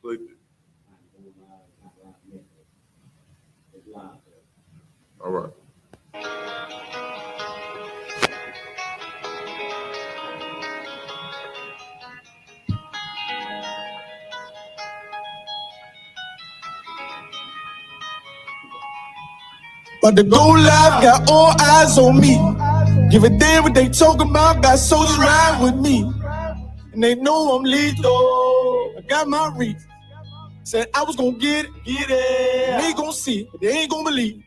clicked it. All right. But the go live got all eyes on me. Give a damn what they talking about. Got soldiers ride with me, and they know I'm lethal. I got my reach. Said I was gonna get it. They gon' see, but they ain't gonna believe.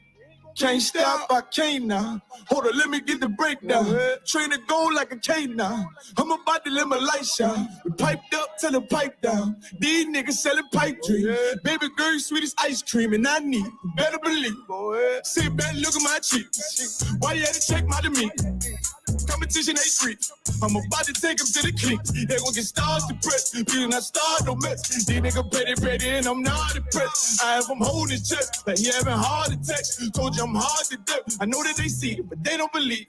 Can't stop, I can't now. Hold on, let me get the breakdown. Train to go like a K now. I'm about to let my light shine. We piped up till the pipe down. These niggas selling pipe dreams. Baby girl, you sweet as ice cream, and I need, you better believe. Sit back, look at my cheeks. Why you had to check my demeanor? Competition ain't free. I'm about to take them to the clique. They gon' get stars to press. Please not start no mess. These niggas petty, and I'm not impressed. I have them holding his chest, like he having heart attacks. Told you I'm hard to death. I know that they see it, but they don't believe.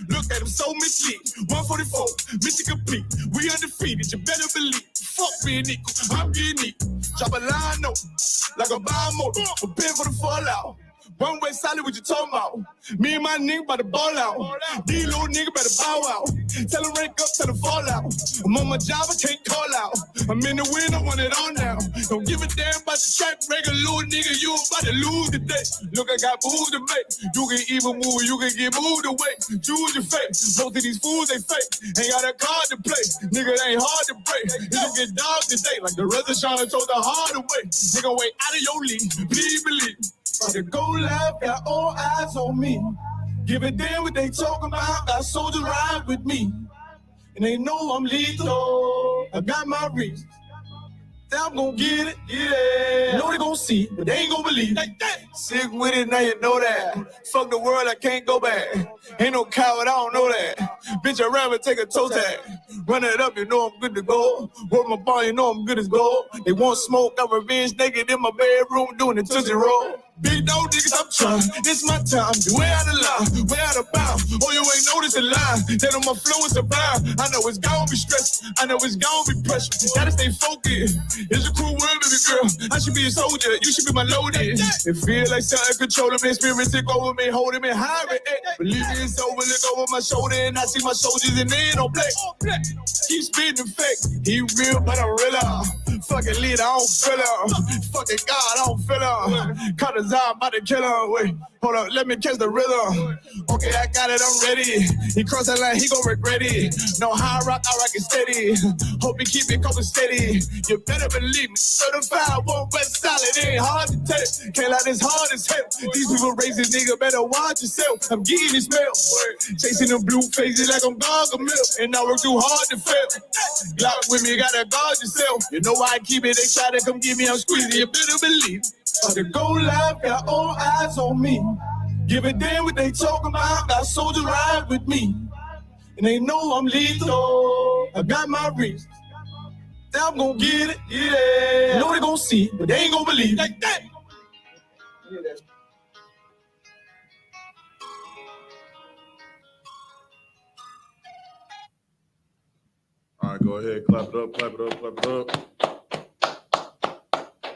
Look at them so mislead. 144, mission complete. We undefeated, you better believe. Fuck being equal, I'm getting equal. Drop a line up, like a bomb, prepare for the fallout. One way solid, what you talking about? Me and my nigga about to ball out. These little nigga better bow out. Tell them rank up, tell them fall out. I'm on my job, I can't call out. I'm in the win, I want it all now. Don't give a damn about the track record, little nigga, you about to lose today. Look, I got moves to make. You can even move, you can get moved away. Choose your fate. Most of these fools, they fake. Ain't got a card to play. Nigga, they ain't hard to break. You don't get dogs today, like the rest of Sean told the hard way. Nigga, way out of your league, please believe. But the go live got all eyes on me. Give a damn what they talking about. Got soldiers ride with me, and they know I'm lethal. I got my reasons. I'm gonna get it, yeah. Know they gon' see, but they ain't gon' believe. Sick with it, now you know that. Fuck the world, I can't go back. Ain't no coward, I don't know that. Bitch, I'd rather take a toe tag. Run it up, you know I'm good to go. Work my bar, you know I'm good as gold. They want smoke, got revenge naked in my bedroom doing the Tootsie Roll. Big dog niggas, I'm trying. This my time. Way out of line, way out of bounds. Oh, you ain't noticed a line. That on my flow is a bound. I know it's gonna be stressed. I know it's gonna be pressure. Gotta stay focused. It's a cruel world, baby girl. I should be a soldier. You should be my loaded. It feel like something controlling me. Spirit take over me, holding me high. Believe me, it's over. Look over my shoulder and I see my soldiers and they don't play. Keep spitting fake. He real, but I'm realer. Fucking leader, I don't feel her. Fucking God, I don't feel her. Cut his eye, about to kill her. Wait, hold up, let me catch the rhythm. Okay, I got it, I'm ready. He cross that line, he gon' regret it. No high rock, I rock it steady. Hope he keep it coming steady. You better believe me. Certified, one west solid, it ain't hard to tell. Can't let this hard as hell. These people racist, nigga, better watch yourself. I'm getting this mail. Chasing them blue faces like I'm Gargamel. And I work too hard to fail. Glock with me, gotta guard yourself. You know why I keep it, they try to come get me, I'm squeezing, you better believe. The go live got all eyes on me. Give a damn what they talking about. Got soldiers ride with me, and they know I'm lethal. I got my reasons. I'm gonna get it, yeah. Know they gonna see, but they ain't gonna believe. Like that. All right, go ahead, clap it up, clap it up, clap it up.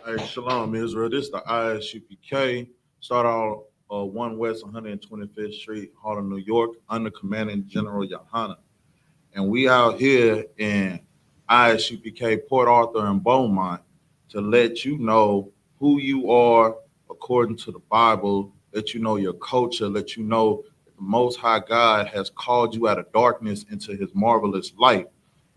Hey, Shalom, Israel. This is the I.S.U.P.K. Start out 1 West 125th Street, Harlem, New York, under Commanding General YAHANNA. And we out here in I.S.U.P.K, Port Arthur, and Beaumont to let you know who you are according to the Bible, let you know your culture, let you know that the Most High God has called you out of darkness into his marvelous light,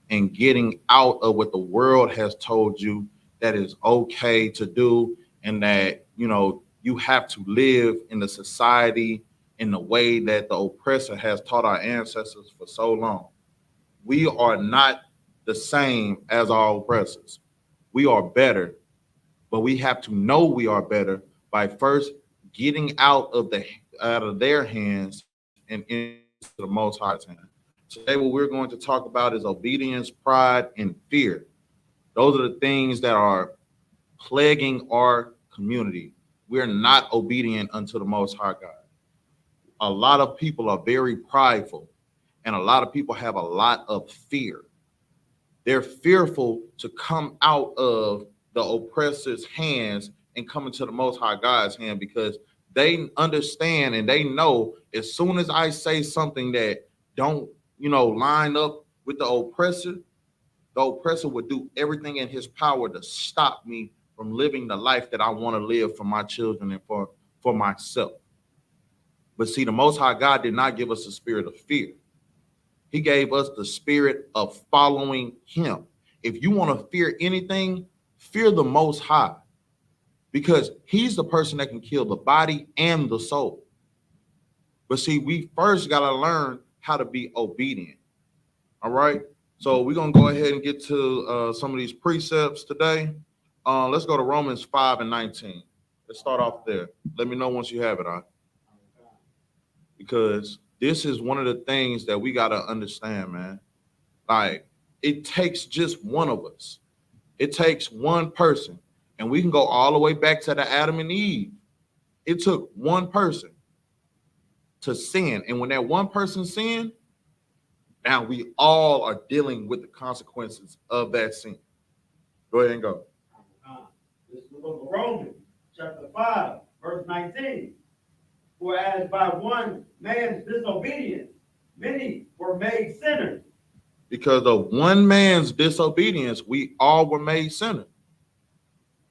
and getting out of what the world has told you that is okay to do, and that, you know, you have to live in the society in the way that the oppressor has taught our ancestors for so long. We are not the same as our oppressors. We are better, but we have to know we are better by first getting out of their hands and into the Most High's hand. Today, what we're going to talk about is obedience, pride, and fear. Those are the things that are plaguing our community. We're not obedient unto the Most High God. A lot of people are very prideful, and a lot of people have a lot of fear. They're fearful to come out of the oppressor's hands and come into the Most High God's hand, because they understand and they know as soon as I say something that don't, line up with the oppressor would do everything in his power to stop me from living the life that I want to live for my children and for myself. But see, the Most High God did not give us a spirit of fear. He gave us the spirit of following him. If you want to fear anything, fear the Most High, because he's the person that can kill the body and the soul. But see, we first got to learn how to be obedient. All right. So we're going to go ahead and get to some of these precepts today. Let's go to Romans 5:19. Let's start off there. Let me know once you have it, all right? Because this is one of the things that we got to understand, man. Like, it takes just one of us. It takes one person. And we can go all the way back to the Adam and Eve. It took one person to sin. And when that one person sinned, now we all are dealing with the consequences of that sin. Go ahead and go. This is the book of Romans, chapter 5, verse 19. For as by one man's disobedience, many were made sinners. Because of one man's disobedience, we all were made sinners.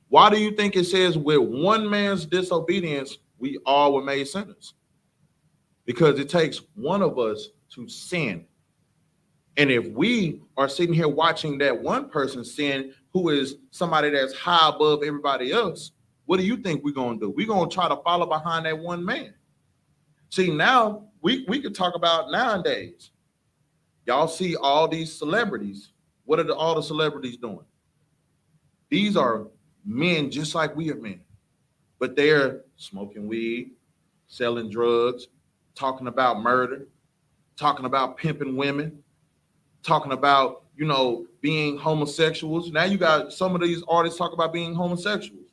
Why do you think it says with one man's disobedience, we all were made sinners? Because it takes one of us to sin. And if we are sitting here watching that one person sin, who is somebody that's high above everybody else, what do you think we're going to do? We're going to try to follow behind that one man. See, now we could talk about nowadays. Y'all see all these celebrities. What are all the celebrities doing? These are men just like we are men, but they're smoking weed, selling drugs, talking about murder, talking about pimping women, talking about, being homosexuals. Now you got some of these artists talk about being homosexuals.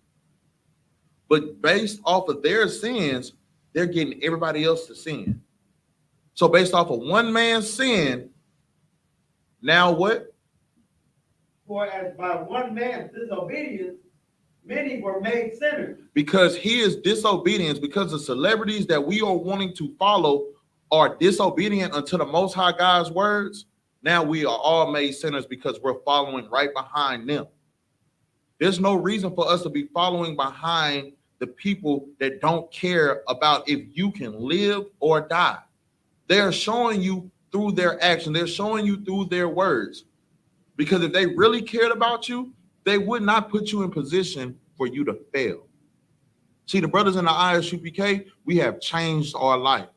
But based off of their sins, they're getting everybody else to sin. So based off of one man's sin, now what? For as by one man's disobedience, many were made sinners. Because his disobedience, because the celebrities that we are wanting to follow are disobedient unto the Most High God's words, now we are all made sinners because we're following right behind them. There's no reason for us to be following behind the people that don't care about if you can live or die. They're showing you through their action. They're showing you through their words. Because if they really cared about you, they would not put you in position for you to fail. See, the brothers in the I.S.U.P.K, we have changed our life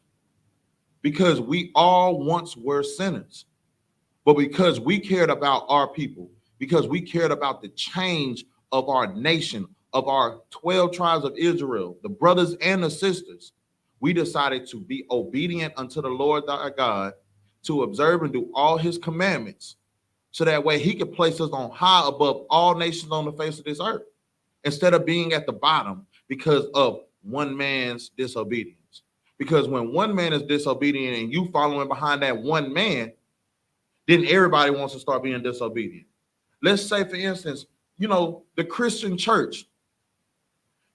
because we all once were sinners. But because we cared about our people, because we cared about the change of our nation, of our 12 tribes of Israel, the brothers and the sisters, we decided to be obedient unto the Lord our God, to observe and do all his commandments, so that way he could place us on high above all nations on the face of this earth, instead of being at the bottom because of one man's disobedience. Because when one man is disobedient and you following behind that one man, then everybody wants to start being disobedient. Let's say, for instance, the Christian church,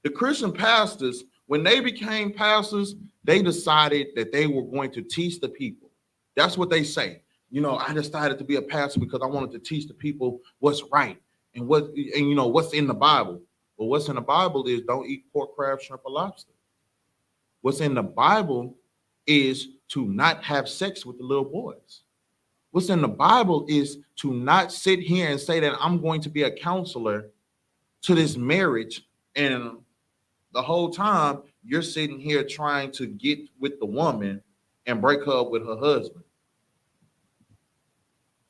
the Christian pastors, when they became pastors, they decided that they were going to teach the people. That's what they say. I decided to be a pastor because I wanted to teach the people what's right and what's in the Bible. But what's in the Bible is don't eat pork, crab, shrimp, or lobster. What's in the Bible is to not have sex with the little boys. What's in the Bible is to not sit here and say that I'm going to be a counselor to this marriage, and the whole time you're sitting here trying to get with the woman and break her up with her husband.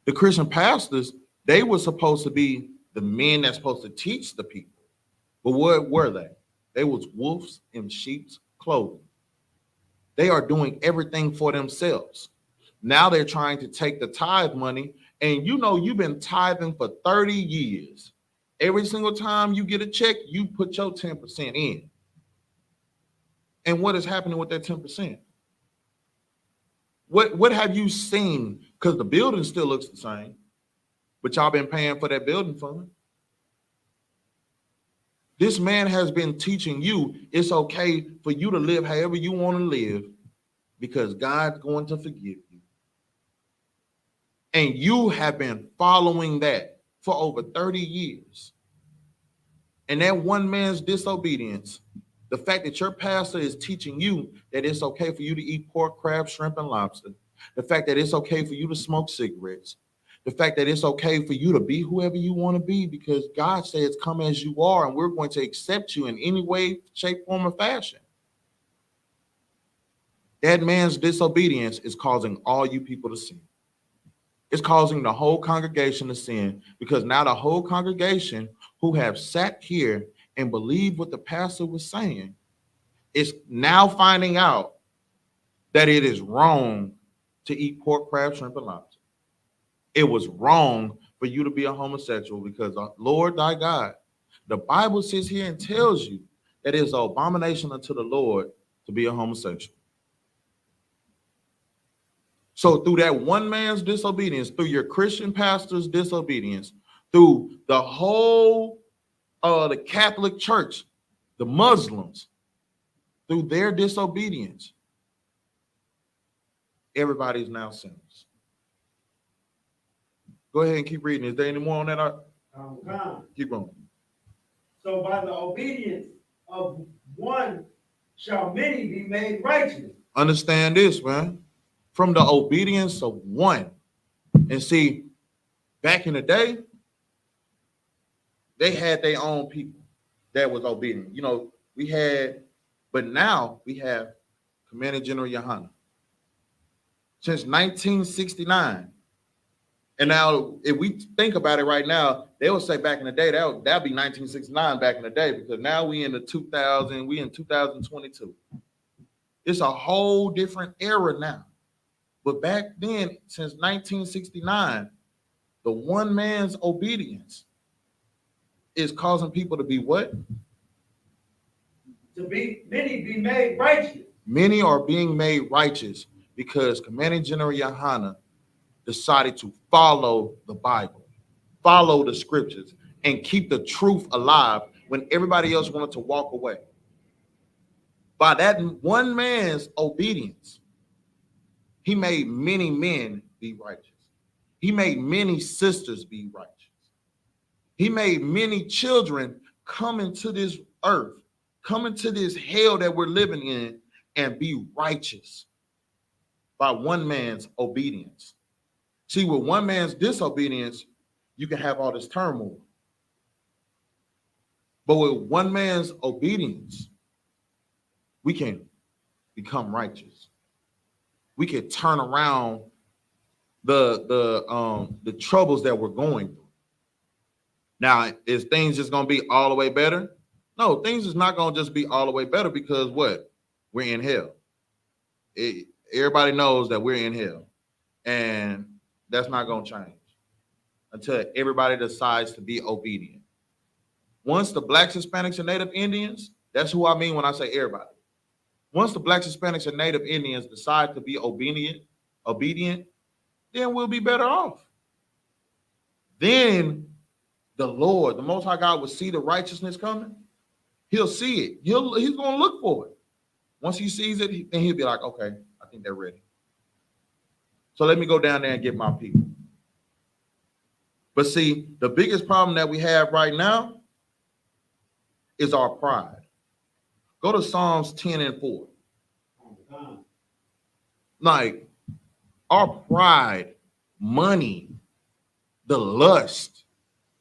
The Christian pastors, they were supposed to be the men that's supposed to teach the people. But what were they? They was wolves in sheep's clothing. They are doing everything for themselves. Now they're trying to take the tithe money, and you've been tithing for 30 years. Every single time you get a check, you put your 10% in. And what is happening with that 10%? What have you seen? Because the building still looks the same, but y'all been paying for that building fund. This man has been teaching you it's okay for you to live however you want to live because God's going to forgive you. And you have been following that for over 30 years. And that one man's disobedience, the fact that your pastor is teaching you that it's okay for you to eat pork, crab, shrimp, and lobster, the fact that it's okay for you to smoke cigarettes, the fact that it's okay for you to be whoever you want to be because God says come as you are and we're going to accept you in any way, shape, form, or fashion. That man's disobedience is causing all you people to sin. It's causing the whole congregation to sin because now the whole congregation who have sat here and believed what the pastor was saying is now finding out that it is wrong to eat pork, crab, shrimp, and lobster. It was wrong for you to be a homosexual because Lord thy God, the Bible sits here and tells you that it is an abomination unto the Lord to be a homosexual. So through that one man's disobedience, through your Christian pastor's disobedience, through the whole the Catholic Church, the Muslims, through their disobedience, everybody's now sinners. Go ahead and keep reading. Is there any more on that? Keep going. So by the obedience of one shall many be made righteous. Understand this, man. From the obedience of one. And see, back in the day, they had their own people that was obedient. You know, but now we have Commander General YAHANNA. Since 1969. And now, if we think about it right now, they would say back in the day, that'd be 1969 back in the day, because now we in 2022. It's a whole different era now. But back then, since 1969, the one man's obedience is causing people to be what? Many be made righteous. Many are being made righteous because Commanding General YAHANNA decided to follow the Bible, follow the scriptures, and keep the truth alive when everybody else wanted to walk away. By that one man's obedience, he made many men be righteous. He made many sisters be righteous. He made many children come into this earth, come into this hell that we're living in, and be righteous by one man's obedience. See, with one man's disobedience, you can have all this turmoil. But with one man's obedience, we can become righteous. We can turn around the troubles that we're going through. Now, is things just gonna be all the way better? No, things is not gonna just be all the way better because what? We're in hell. Everybody knows that we're in hell, and that's not gonna change until everybody decides to be obedient. Once the Blacks, Hispanics, and Native Indians, that's who I mean when I say everybody. Once the Blacks, Hispanics, and Native Indians decide to be obedient, then we'll be better off. Then the Lord, the Most High God, will see the righteousness coming. He'll see it. He's going to look for it. Once he sees it, then he'll be like, okay, I think they're ready. So let me go down there and get my people. But see, the biggest problem that we have right now is our pride. Go to Psalms 10 and 4. Like, our pride, money, the lust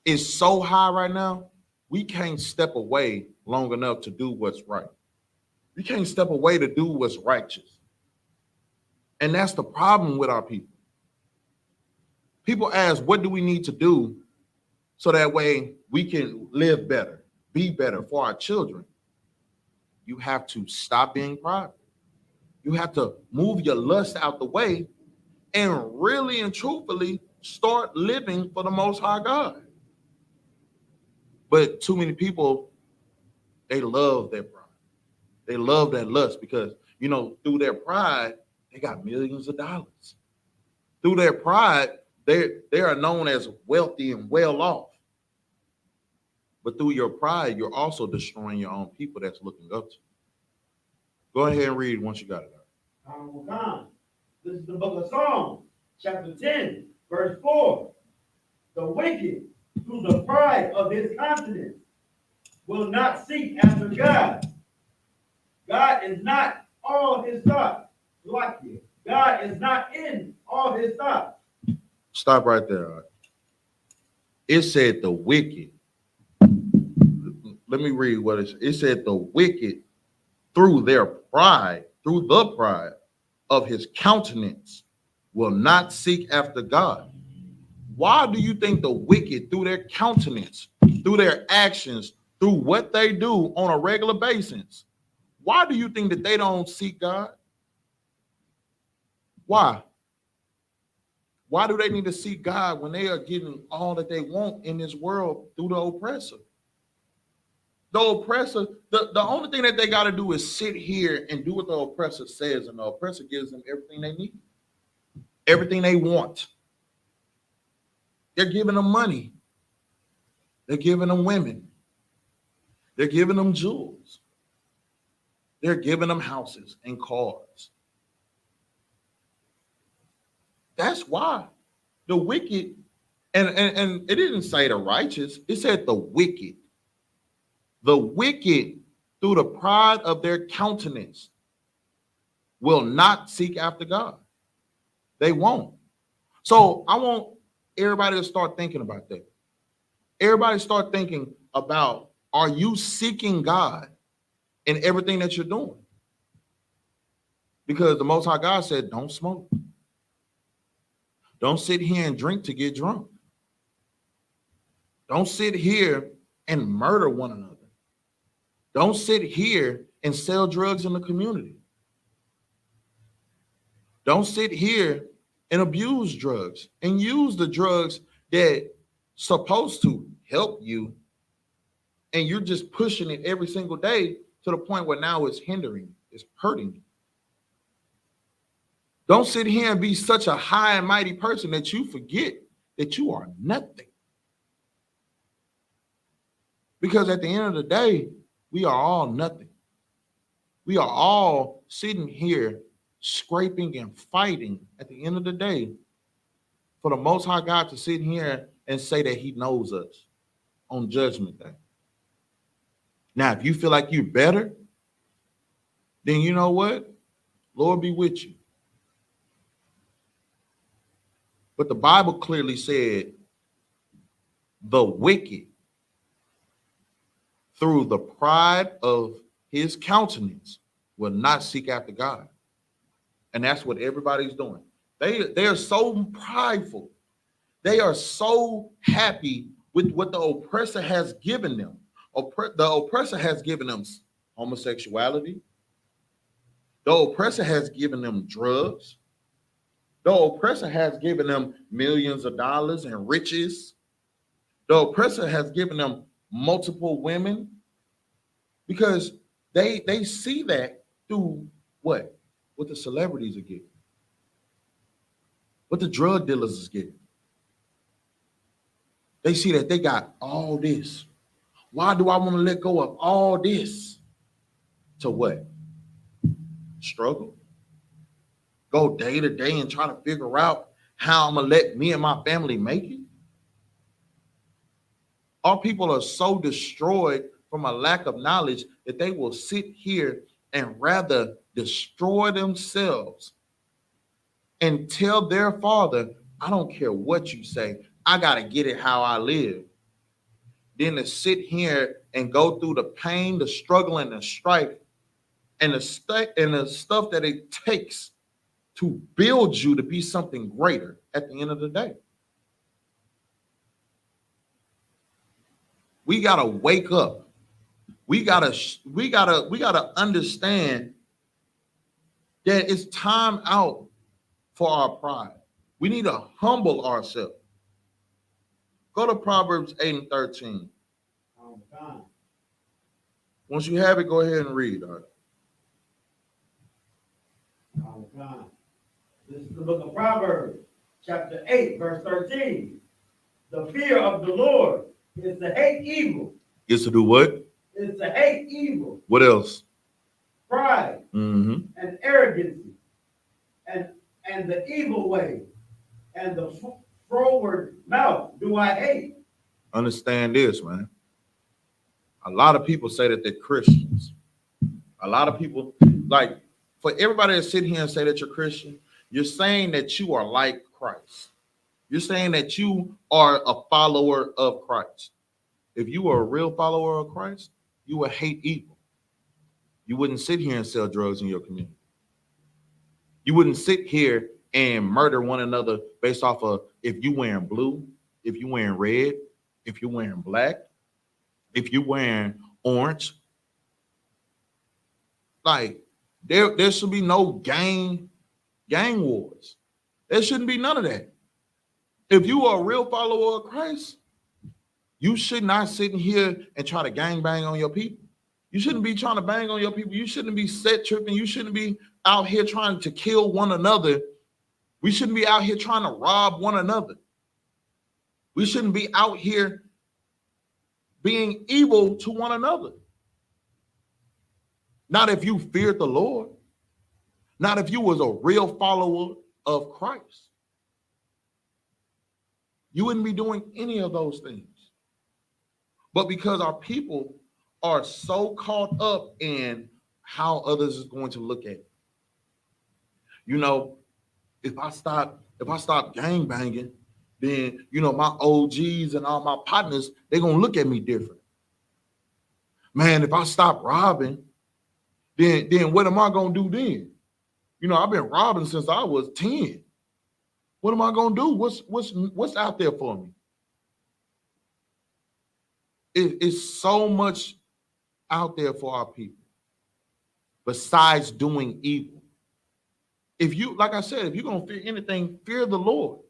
is so high right now, we can't step away long enough to do what's right. We can't step away to do what's righteous. And that's the problem with our people. People ask, what do we need to do so that way we can live better, be better for our children? You have to stop being prideful. You have to move your lust out the way and really and truthfully start living for the Most High God. But too many people, they love their pride. They love that lust because, you know, through their pride, they got millions of dollars. Through their pride, they are known as wealthy and well off. But through your pride, you're also destroying your own people that's looking up to you. Go ahead and read once you got it. This is the book of Psalms, chapter 10, verse 4. The wicked, through the pride of his countenance, will not seek after God. God is not all his thoughts. God is not in all his thoughts. Stop right there. Right? It said the wicked. Let me read what it said. It said the wicked, through their pride, through the pride of his countenance, will not seek after God. Why do you think the wicked, through their countenance, through their actions, through what they do on a regular basis, why do you think that they don't seek God? Why? Why do they need to seek God when they are getting all that they want in this world through the oppressor? The oppressor, the only thing that they got to do is sit here and do what the oppressor says, and the oppressor gives them everything they need, everything they want. They're giving them money. They're giving them women. They're giving them jewels. They're giving them houses and cars. That's why the wicked, and it didn't say the righteous, it said the wicked. The wicked, through the pride of their countenance, will not seek after God. They won't. So I want everybody to start thinking about that. Everybody start thinking about, are you seeking God in everything that you're doing? Because the Most High God said, don't smoke. Don't sit here and drink to get drunk. Don't sit here and murder one another. Don't sit here and sell drugs in the community. Don't sit here and abuse drugs and use the drugs that supposed to help you, and you're just pushing it every single day to the point where now it's hindering, it's hurting you. Don't sit here and be such a high and mighty person that you forget that you are nothing. Because at the end of the day, we are all nothing. We are all sitting here scraping and fighting at the end of the day for the Most High God to sit here and say that he knows us on Judgment Day. Now, if you feel like you're better, then you know what? Lord be with you. But the Bible clearly said the wicked, through the pride of his countenance, will not seek after God. And that's what everybody's doing. They are so prideful. They are so happy with what the oppressor has given them. The oppressor has given them homosexuality. The oppressor has given them drugs. The oppressor has given them millions of dollars and riches. The oppressor has given them multiple women, because they see that through what the celebrities are getting, what the drug dealers is getting. They see that they got all this. Why do I want to let go of all this? To what? Struggle? Go day to day and try to figure out how I'm going to let me and my family make it? Our people are so destroyed from a lack of knowledge that they will sit here and rather destroy themselves and tell their father, I don't care what you say, I got to get it how I live. Then to sit here and go through the pain, the struggle, and the strife, and the stuff that it takes to build you to be something greater at the end of the day. We gotta wake up. We gotta understand that it's time out for our pride. We need to humble ourselves. Go to Proverbs 8 and 13. Once you have it, go ahead and read. All right. This is the book of Proverbs, chapter 8, verse 13. The fear of the Lord is to hate evil, Is to do what? Is to hate evil, What else? pride, Mm-hmm. and arrogancy, and the evil way, and the froward mouth do I hate. Understand this, man. A lot of people say that they're Christians. A lot of people, like, for everybody to sit here and say that you're Christian, you're saying that you are like Christ. You're saying that you are a follower of Christ. If you were a real follower of Christ, you would hate evil. You wouldn't sit here and sell drugs in your community. You wouldn't sit here and murder one another based off of if you wearing blue, if you wearing red, if you're wearing black, if you're wearing orange. Like, there should be no gang wars. There shouldn't be none of that. If you are a real follower of Christ, you should not sit here and try to gang bang on your people. You shouldn't be trying to bang on your people. You shouldn't be set tripping. You shouldn't be out here trying to kill one another. We shouldn't be out here trying to rob one another. We shouldn't be out here being evil to one another. Not if you feared the Lord. Not if you was a real follower of Christ. You wouldn't be doing any of those things. But because our people are so caught up in how others is going to look at it. You know, if I stop gang banging, then, you know, my OGs and all my partners, they're going to look at me different. Man, if I stop robbing, then what am I going to do then? You know, I've been robbing since I was 10. What am I going to do? What's out there for me? It's so much out there for our people besides doing evil. If you, like I said, if you're going to fear anything, fear the Lord.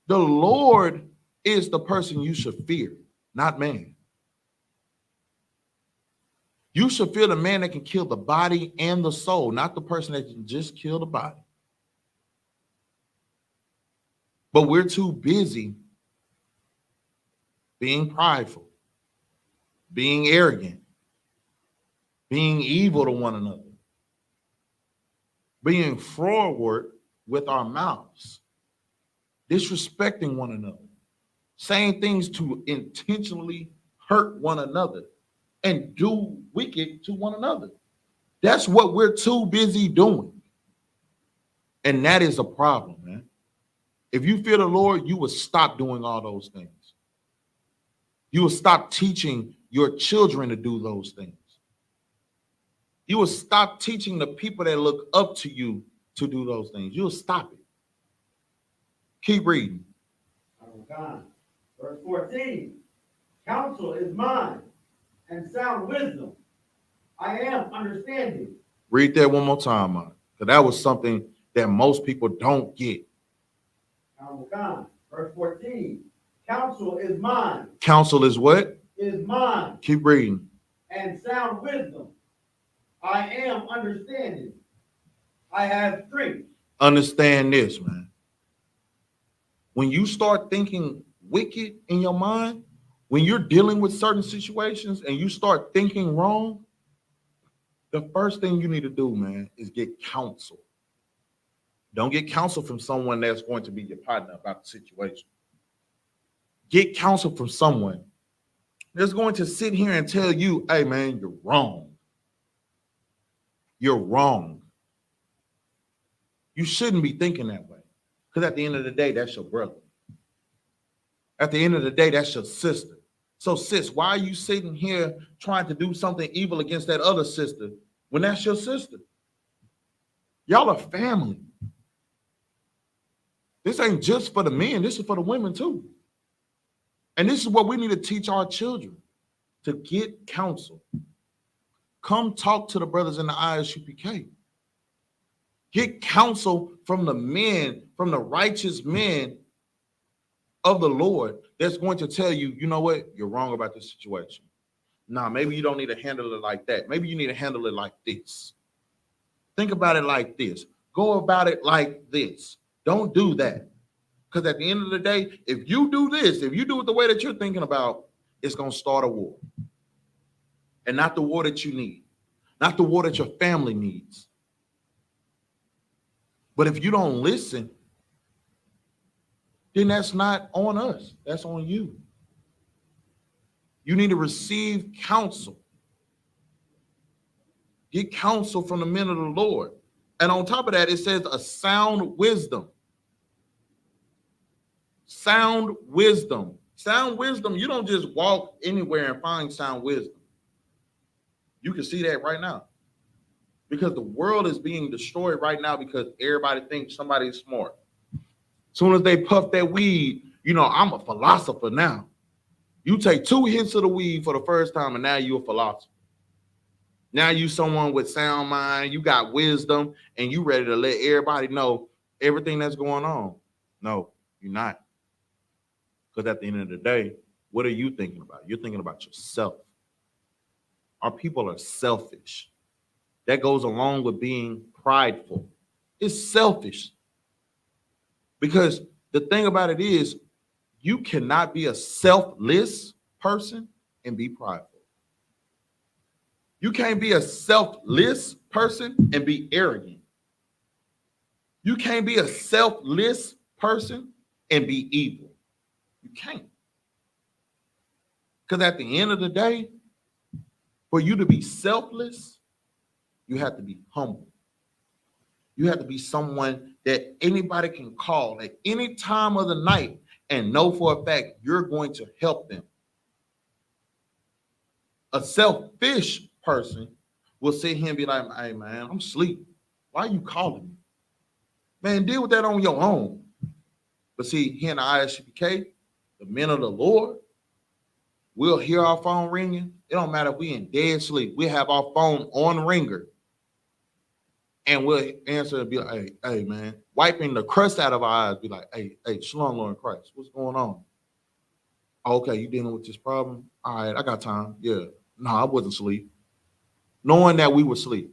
The Lord is the person you should fear, not man. You should fear the man that can kill the body and the soul, not the person that can just kill the body. But we're too busy being prideful, being arrogant, being evil to one another, being forward with our mouths, disrespecting one another, saying things to intentionally hurt one another and do wicked to one another. That's what we're too busy doing. And that is a problem, man. If you fear the Lord, you will stop doing all those things. You will stop teaching your children to do those things. You will stop teaching the people that look up to you to do those things. You'll stop it. Keep reading. Verse 14. Counsel is mine, and sound wisdom. I am understanding. Read that one more time, man. Because that was something that most people don't get. Verse 14. Counsel is mine. Counsel is what? Is mine. Keep reading. And sound wisdom. I am understanding. I have strength. Understand this, man. When you start thinking wicked in your mind, when you're dealing with certain situations and you start thinking wrong, the first thing you need to do, man, is get counsel. Don't get counsel from someone that's going to be your partner about the situation. Get counsel from someone that's going to sit here and tell you, hey, man, you're wrong. You're wrong. You shouldn't be thinking that way. Because at the end of the day, that's your brother. At the end of the day, that's your sister. So, sis, why are you sitting here trying to do something evil against that other sister when that's your sister? Y'all are family. This ain't just for the men. This is for the women, too. And this is what we need to teach our children, to get counsel. Come talk to the brothers in the I.S.U.P.K. Get counsel from the men, from the righteous men of the Lord that's going to tell you, you know what, you're wrong about this situation. Nah, maybe you don't need to handle it like that. Maybe you need to handle it like this. Think about it like this. Go about it like this. Don't do that. Because at the end of the day, if you do this, if you do it the way that you're thinking about, it's going to start a war. And not the war that you need, not the war that your family needs. But if you don't listen, then that's not on us. That's on you. You need to receive counsel. Get counsel from the men of the Lord. And on top of that, it says a sound wisdom. Sound wisdom. Sound wisdom, you don't just walk anywhere and find sound wisdom. You can see that right now. Because the world is being destroyed right now because everybody thinks somebody's smart. As soon as they puff that weed, you know, I'm a philosopher now. You take 2 hits of the weed for the first time and now you're a philosopher. Now you someone with sound mind, you got wisdom, and you ready to let everybody know everything that's going on. No, you're not. Because at the end of the day, what are you thinking about? You're thinking about yourself. Our people are selfish. That goes along with being prideful. It's selfish. Because the thing about it is, you cannot be a selfless person and be prideful. You can't be a selfless person and be arrogant. You can't be a selfless person and be evil. You can't. Because at the end of the day, for you to be selfless, you have to be humble. You have to be someone that anybody can call at any time of the night and know for a fact you're going to help them. A selfish person will sit here and be like, hey, man, I'm asleep. Why are you calling me? Man, deal with that on your own. But see, here in the I.S.U.P.K, the men of the Lord, we'll hear our phone ringing. It don't matter if we in dead sleep. We have our phone on ringer. And we'll answer and be like, hey, man, wiping the crust out of our eyes, be like, hey, shalom, Lord Christ, what's going on? Okay, you dealing with this problem? All right, I got time. Yeah. No, I wasn't asleep. Knowing that we were asleep.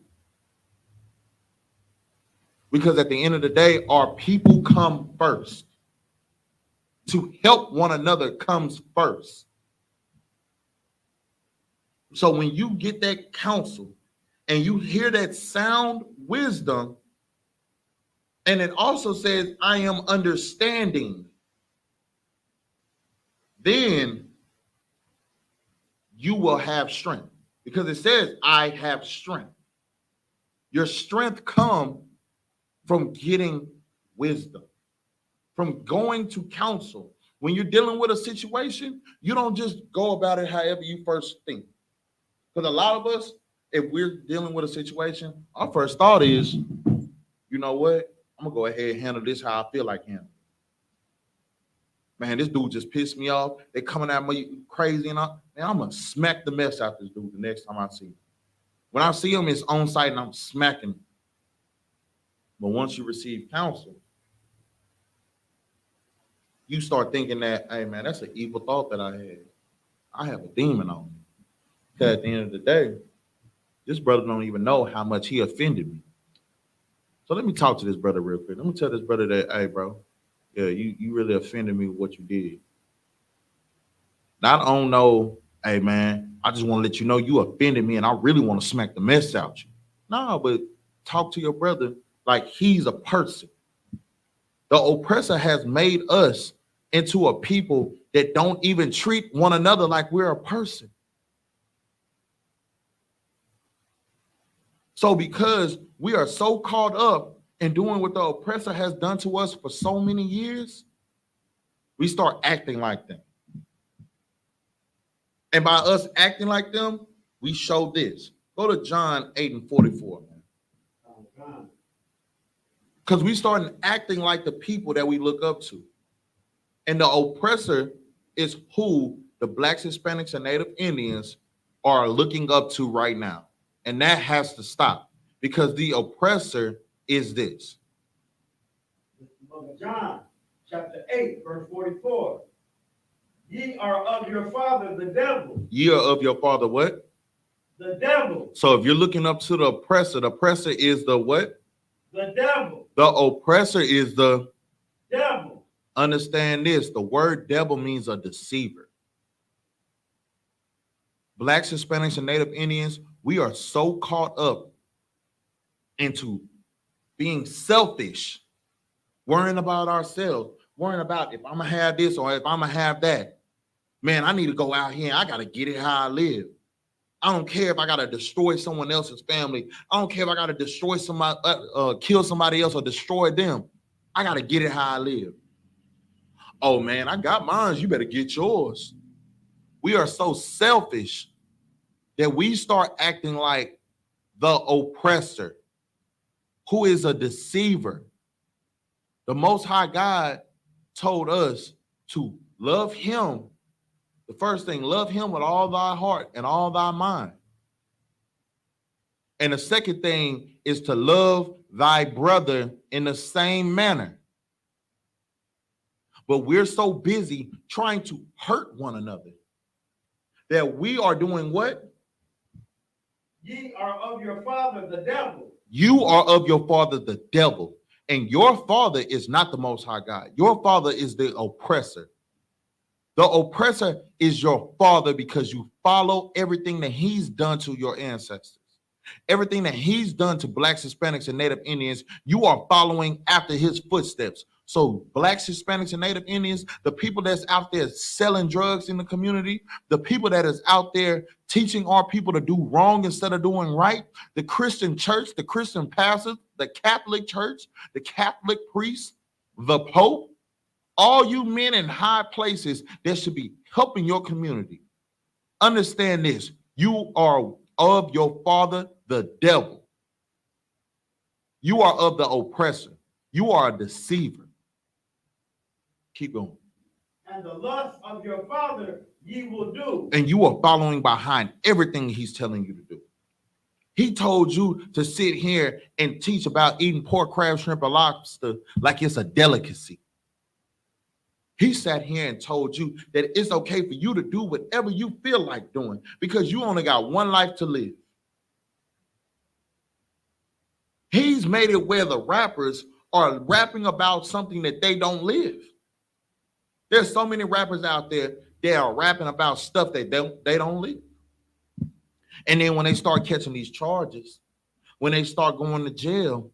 Because at the end of the day, our people come first. To help one another comes first. So when you get that counsel and you hear that sound wisdom, and it also says, I am understanding, then you will have strength. Because it says, I have strength. Your strength comes from getting wisdom, from going to counsel. When you're dealing with a situation, you don't just go about it however you first think. Because a lot of us, if we're dealing with a situation, our first thought is, you know what? I'm going to go ahead and handle this how I feel like handling. Man, this dude just pissed me off. They coming at me crazy and I'm going to smack the mess out this dude the next time I see him. When I see him, it's on site and I'm smacking him. But once you receive counsel, you start thinking that, hey, man, that's an evil thought that I had. I have a demon on me. Because at the end of the day, this brother don't even know how much he offended me. So let me talk to this brother real quick. Let me tell this brother that, hey, bro, yeah, you really offended me with what you did. Now, I don't know, hey, man, I just want to let you know you offended me and I really want to smack the mess out you. No, but talk to your brother like he's a person. The oppressor has made us into a people that don't even treat one another like we're a person. So because we are so caught up in doing what the oppressor has done to us for so many years, we start acting like them. And by us acting like them, we show this. Go to John 8:44, man. Because we start acting like the people that we look up to. And the oppressor is who the Blacks, Hispanics, and Native Indians are looking up to right now. And that has to stop because the oppressor is this. John chapter 8, verse 44. Ye are of your father, the devil. Ye are of your father what? The devil. So if you're looking up to the oppressor is the what? The devil. The oppressor is the devil. Understand this. The word devil means a deceiver. Blacks, Hispanics, and Native Indians, we are so caught up into being selfish, worrying about ourselves, worrying about if I'm gonna have this or if I'm gonna have that. Man, I need to go out here and I gotta get it how I live. I don't care if I gotta destroy someone else's family. I don't care if I gotta destroy somebody, kill somebody else or destroy them. I gotta get it how I live. Oh man, I got mine. You better get yours. We are so selfish that we start acting like the oppressor, who is a deceiver. The Most High God told us to love him. The first thing, love him with all thy heart and all thy mind. And the second thing is to love thy brother in the same manner. But we're so busy trying to hurt one another that we are doing what? Ye are of your father, the devil. You are of your father, the devil. And your father is not the Most High God. Your father is the oppressor. The oppressor is your father because you follow everything that he's done to your ancestors. Everything that he's done to Blacks, Hispanics, and Native Indians, you are following after his footsteps. So Blacks, Hispanics, and Native Indians, the people that's out there selling drugs in the community, the people that is out there teaching our people to do wrong instead of doing right, the Christian church, the Christian pastors, the Catholic church, the Catholic priests, the Pope, all you men in high places that should be helping your community. Understand this. You are of your father, the devil. You are of the oppressor. You are a deceiver. Keep going. And the lust of your father ye will do. And you are following behind everything he's telling you to do. He told you to sit here and teach about eating pork, crab, shrimp, or lobster like it's a delicacy. He sat here and told you that it's okay for you to do whatever you feel like doing because you only got one life to live. He's made it where the rappers are rapping about something that they don't live. There's so many rappers out there that are rapping about stuff that they don't live. And then when they start catching these charges, when they start going to jail,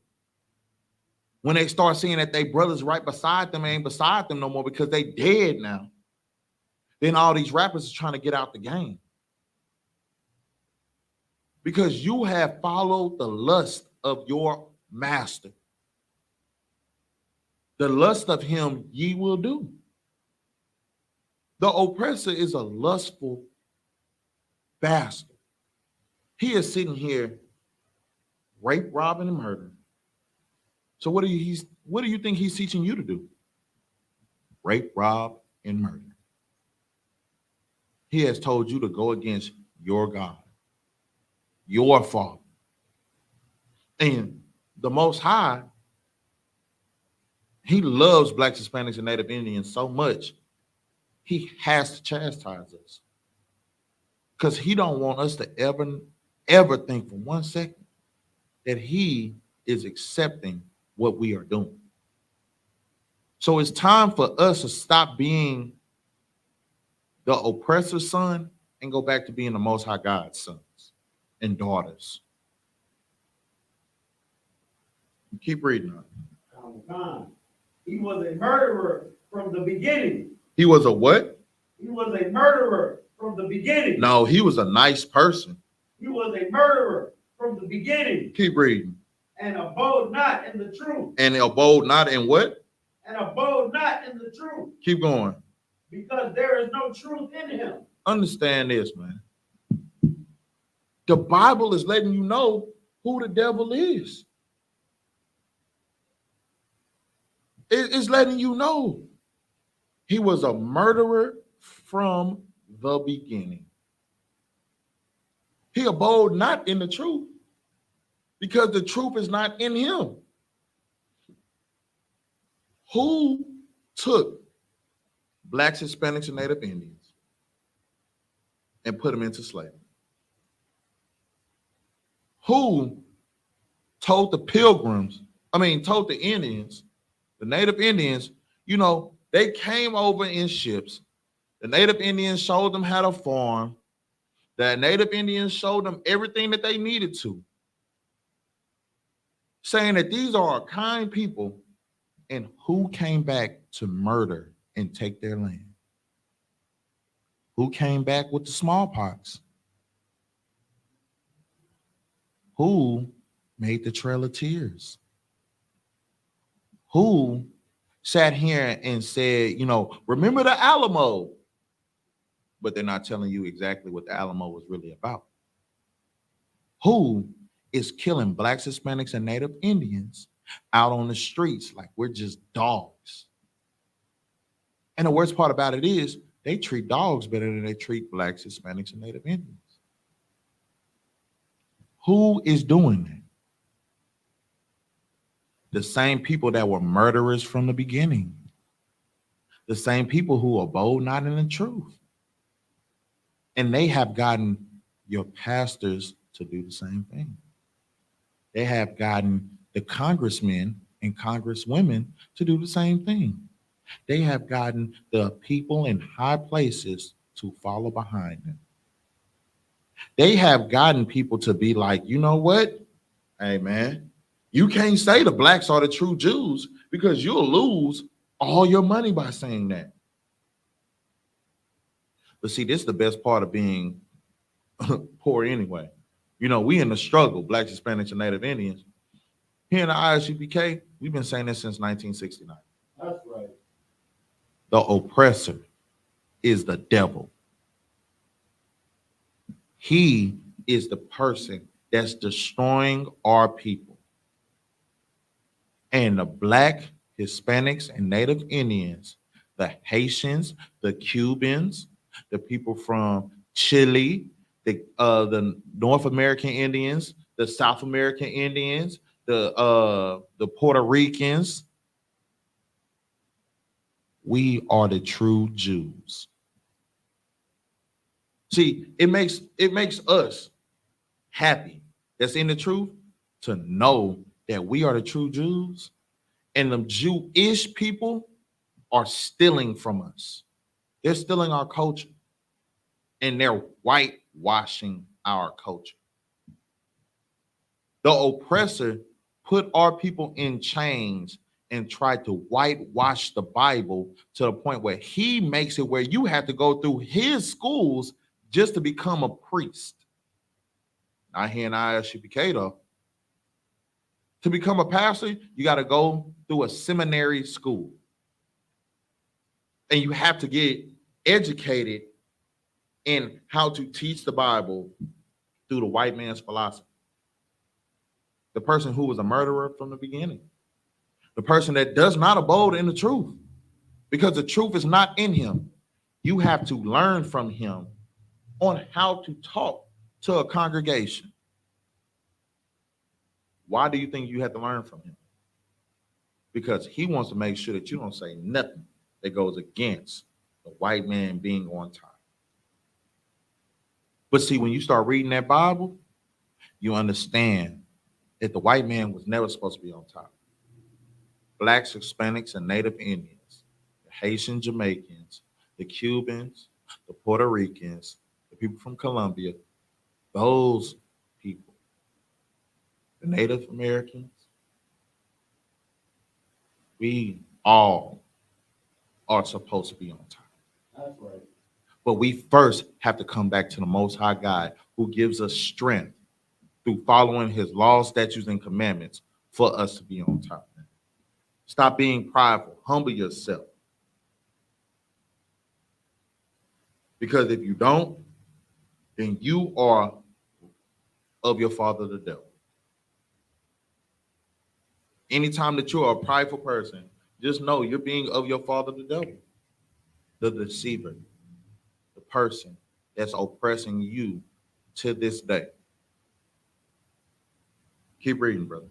when they start seeing that they brothers right beside them ain't beside them no more because they dead now, then all these rappers are trying to get out the game. Because you have followed the lust of your master. The lust of him ye will do. The oppressor is a lustful bastard. He is sitting here rape, robbing, and murdering. So what do you think he's teaching you to do? Rape, rob, and murder. He has told you to go against your God, your Father. And the Most High, he loves Blacks, Hispanics, and Native Indians so much, he has to chastise us. Because he don't want us to ever think for 1 second that he is accepting what we are doing. So it's time for us to stop being the oppressor's son and go back to being the Most High God's sons and daughters. Keep reading on. He was a murderer from the beginning. He was a what? He was a murderer from the beginning. No, he was a nice person. He was a murderer from the beginning. Keep reading. And abode not in the truth. And abode not in what? And abode not in the truth. Keep going. Because there is no truth in him. Understand this, man. The Bible is letting you know who the devil is. It's letting you know he was a murderer from the beginning. He abode not in the truth because the truth is not in him. Who took Blacks, Hispanics, and Native Indians and put them into slavery? Who told the told the Indians, the Native Indians, they came over in ships. The Native Indians showed them how to farm. The Native Indians showed them everything that they needed to, saying that these are a kind people, and who came back to murder and take their land? Who came back with the smallpox? Who made the Trail of Tears? Who sat here and said, remember the Alamo? But they're not telling you exactly what the Alamo was really about. Who is killing Blacks, Hispanics, and Native Indians out on the streets like we're just dogs? And the worst part about it is they treat dogs better than they treat Blacks, Hispanics, and Native Indians. Who is doing that? The same people that were murderers from the beginning. The same people who are bold not in the truth. And they have gotten your pastors to do the same thing. They have gotten the congressmen and congresswomen to do the same thing. They have gotten the people in high places to follow behind them. They have gotten people to be like, you know what? Hey, man, you can't say the Blacks are the true Jews because you'll lose all your money by saying that. But see, this is the best part of being poor anyway. We in the struggle, Blacks, Hispanics, and Native Indians. Here in the I.S.U.P.K, we've been saying this since 1969. That's right. The oppressor is the devil. He is the person that's destroying our people. And the Black, Hispanics, and Native Indians, the Haitians, the Cubans, the people from Chile, the North American Indians, the South American Indians, the Puerto Ricans, we are the true Jews. See, it makes us happy that's in the truth to know that we are the true Jews, and the Jewish people are stealing from us. They're stealing our culture, and they're whitewashing our culture. The oppressor put our people in chains and tried to whitewash the Bible to the point where he makes it where you have to go through his schools just to become a priest. Not here in I.S.U.P.K though. To become a pastor, you got to go through a seminary school. And you have to get educated in how to teach the Bible through the white man's philosophy. The person who was a murderer from the beginning. The person that does not abode in the truth, because the truth is not in him. You have to learn from him on how to talk to a congregation. Why do you think you have to learn from him? Because he wants to make sure that you don't say nothing that goes against the white man being on top. But see, when you start reading that Bible, you understand that the white man was never supposed to be on top. Blacks, Hispanics, and Native Indians, the Haitian Jamaicans, the Cubans, the Puerto Ricans, the people from Colombia, those people, the Native Americans, we all are supposed to be on top. That's right. But we first have to come back to the Most High God, who gives us strength through following his laws, statutes, and commandments for us to be on top. Stop being prideful. Humble yourself. Because if you don't, then you are of your father, the devil. Anytime that you're a prideful person, just know you're being of your father, the devil, the deceiver, the person that's oppressing you to this day. Keep reading, brother.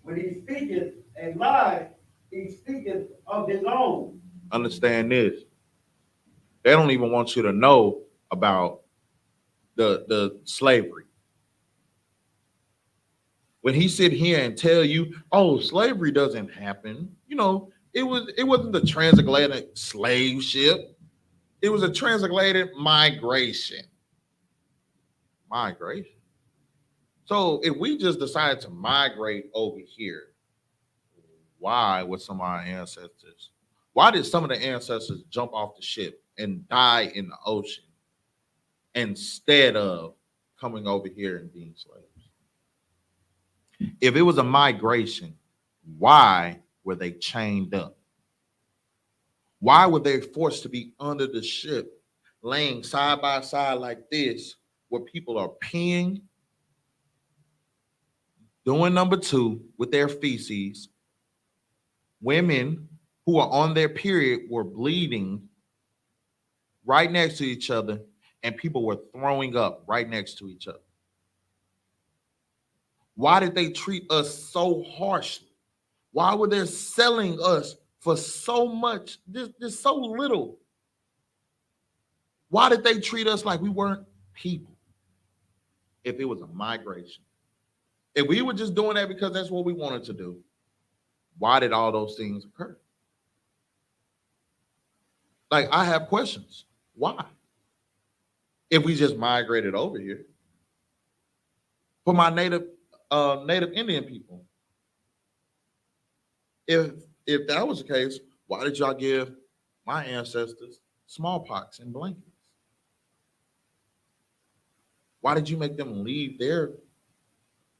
When he speaketh a lie, he speaketh of his own. Understand this. They don't even want you to know about the slavery. When he sit here and tell you, oh, slavery doesn't happen, it wasn't the transatlantic slave ship. It was a translated migration. Migration. So if we just decided to migrate over here, why would some of our ancestors? Why did some of the ancestors jump off the ship and die in the ocean instead of coming over here and being slaves? If it was a migration, why were they chained up? Why were they forced to be under the ship, laying side by side like this, where people are peeing, doing number two with their feces? Women who are on their period were bleeding right next to each other, and people were throwing up right next to each other. Why did they treat us so harshly? Why were they selling us for so much? There's so little. Why did they treat us like we weren't people? If it was a migration, if we were just doing that because that's what we wanted to do, why did all those things occur? Like, I have questions. Why? If we just migrated over here. For my native Indian people, if that was the case, why did y'all give my ancestors smallpox and blankets? Why did you make them leave their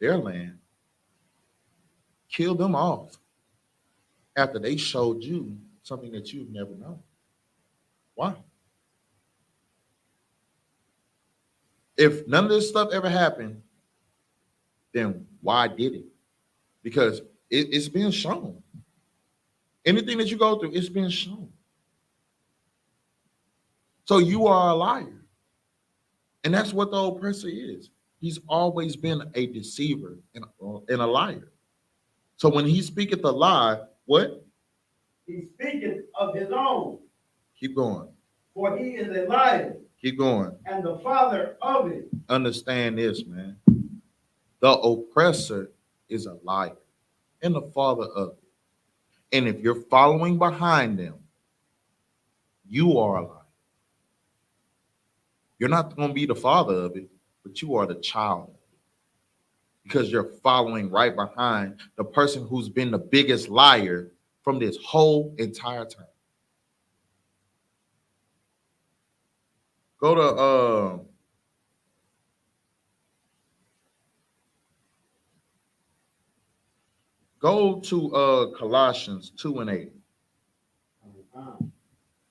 land, kill them off after they showed you something that you've never known? Why? If none of this stuff ever happened, then why did it? Because it's been shown. Anything that you go through, it's been shown. So you are a liar. And that's what the oppressor is. He's always been a deceiver and a liar. So when he speaketh a lie, what? He speaketh of his own. Keep going. For he is a liar. Keep going. And the father of it. Understand this, man. The oppressor is a liar and the father of it. And if you're following behind them, you are a liar. You're not going to be the father of it, but you are the child of it. Because you're following right behind the person who's been the biggest liar from this whole entire time. Go to Colossians 2:8.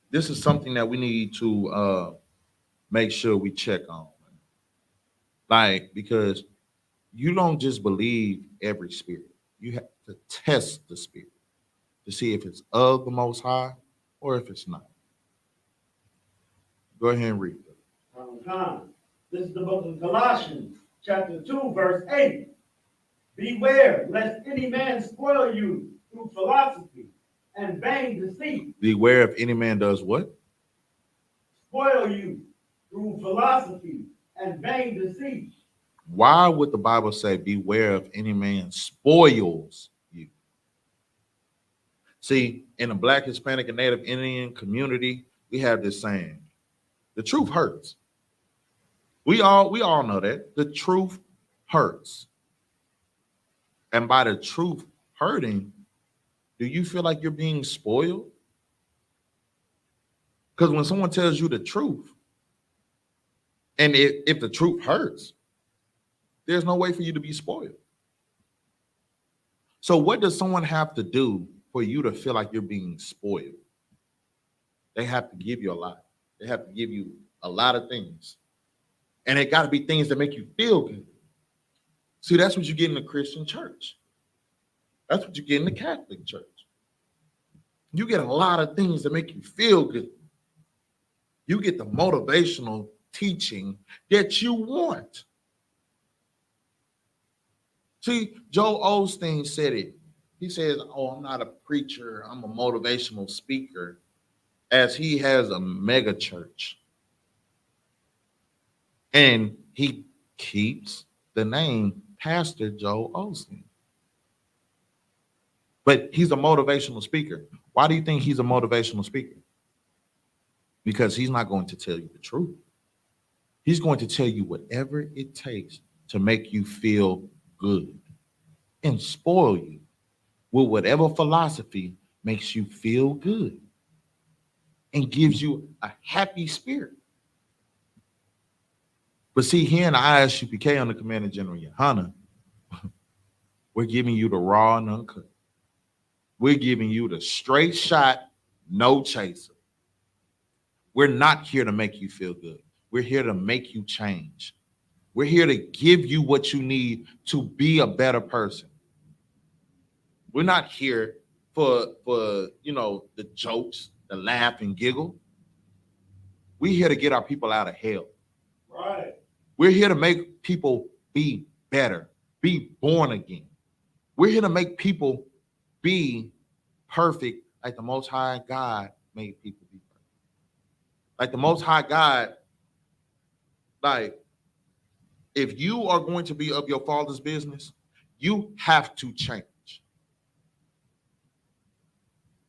This is something that we need to make sure we check on. Like, because you don't just believe every spirit. You have to test the spirit to see if it's of the Most High or if it's not. Go ahead and read it. This is the book of Colossians, chapter 2, verse 8. Beware, lest any man spoil you through philosophy and vain deceit. Beware if any man does what? Spoil you through philosophy and vain deceit. Why would the Bible say, beware if any man spoils you? See, in the Black, Hispanic, and Native Indian community, we have this saying, the truth hurts. We all know that. The truth hurts. And by the truth hurting, do you feel like you're being spoiled? Because when someone tells you the truth, and if the truth hurts, there's no way for you to be spoiled. So what does someone have to do for you to feel like you're being spoiled? They have to give you a lot. They have to give you a lot of things. And it got to be things that make you feel good. See, that's what you get in the Christian church. That's what you get in the Catholic church. You get a lot of things that make you feel good. You get the motivational teaching that you want. See, Joel Osteen said it. He says, oh, I'm not a preacher. I'm a motivational speaker, as he has a mega church. And he keeps the name Pastor Joel Osteen. But he's a motivational speaker. Why do you think he's a motivational speaker? because he's not going to tell you the truth. He's going to tell you whatever it takes to make you feel good and spoil you with whatever philosophy makes you feel good and gives you a happy spirit. But see, here in the I.S.U.P.K. under Commander General YAHANNA, we're giving you the raw and uncut. We're giving you the straight shot, no chaser. We're not here to make you feel good. We're here to make you change. We're here to give you what you need to be a better person. We're not here for the jokes, the laugh and giggle. We're here to get our people out of hell. Right. We're here to make people be better, be born again. We're here to make people be perfect like the Most High God made people be perfect. Like the Most High God, like, if you are going to be of your Father's business, you have to change.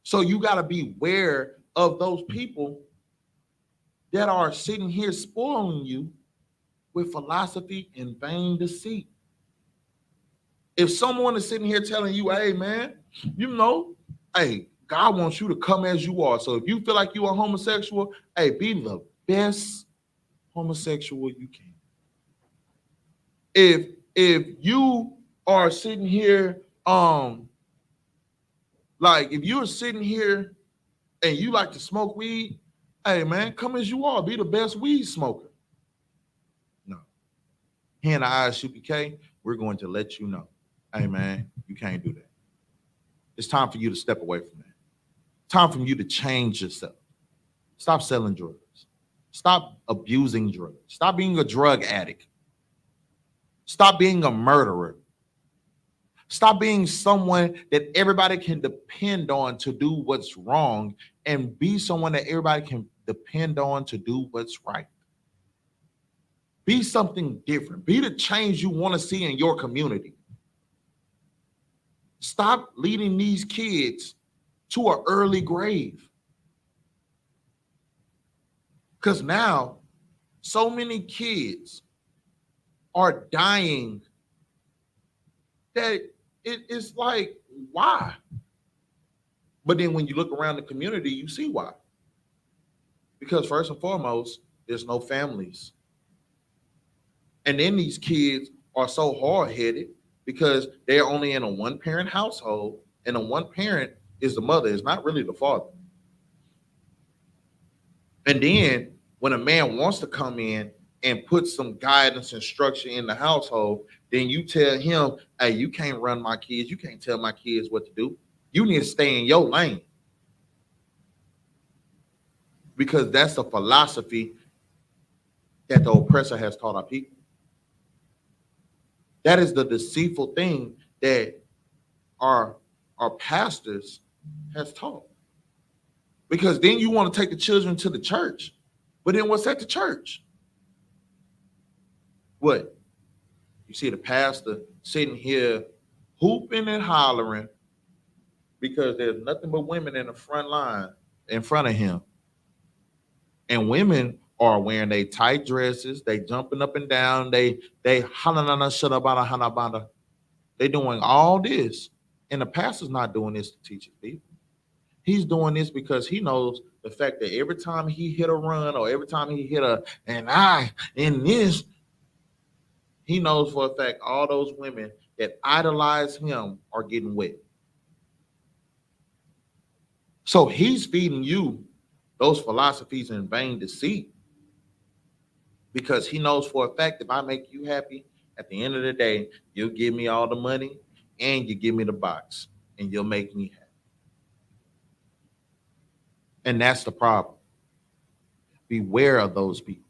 So you got to be aware of those people that are sitting here spoiling you with philosophy and vain deceit. If someone is sitting here telling you, hey, man, hey, God wants you to come as you are. So if you feel like you are homosexual, hey, be the best homosexual you can. If you are sitting here, like if you're sitting here and you like to smoke weed, hey, man, come as you are. Be the best weed smoker. No. Here in the I.S.U.P.K, we're going to let you know, hey, man, you can't do that. It's time for you to step away from that. Time for you to change yourself. Stop selling drugs. Stop abusing drugs. Stop being a drug addict. Stop being a murderer. Stop being someone that everybody can depend on to do what's wrong, and be someone that everybody can depend on to do what's right. Be something different. Be the change you want to see in your community. Stop leading these kids to an early grave. Because now so many kids are dying that it's like, why? But then when you look around the community, you see why. Because first and foremost, there's no families. And then these kids are so hard-headed because they're only in a one-parent household, and the one parent is the mother, it's not really the father. And then when a man wants to come in and put some guidance and structure in the household, then you tell him, hey, you can't run my kids. You can't tell my kids what to do. You need to stay in your lane. Because that's the philosophy that the oppressor has taught our people. That is the deceitful thing that our pastors has taught. Because then you want to take the children to the church. But then what's at the church? What? You see the pastor sitting here hooping and hollering because there's nothing but women in the front line in front of him. And women are wearing they tight dresses, they jumping up and down, they halanana shadabana hanabanda. They doing all this. And the pastor's not doing this to teach his people. He's doing this because he knows the fact that every time he hit a run or every time he hit this, he knows for a fact all those women that idolize him are getting wet. So he's feeding you those philosophies in vain deceit because he knows for a fact if I make you happy, at the end of the day, you'll give me all the money and you give me the box and you'll make me happy. And that's the problem. Beware of those people.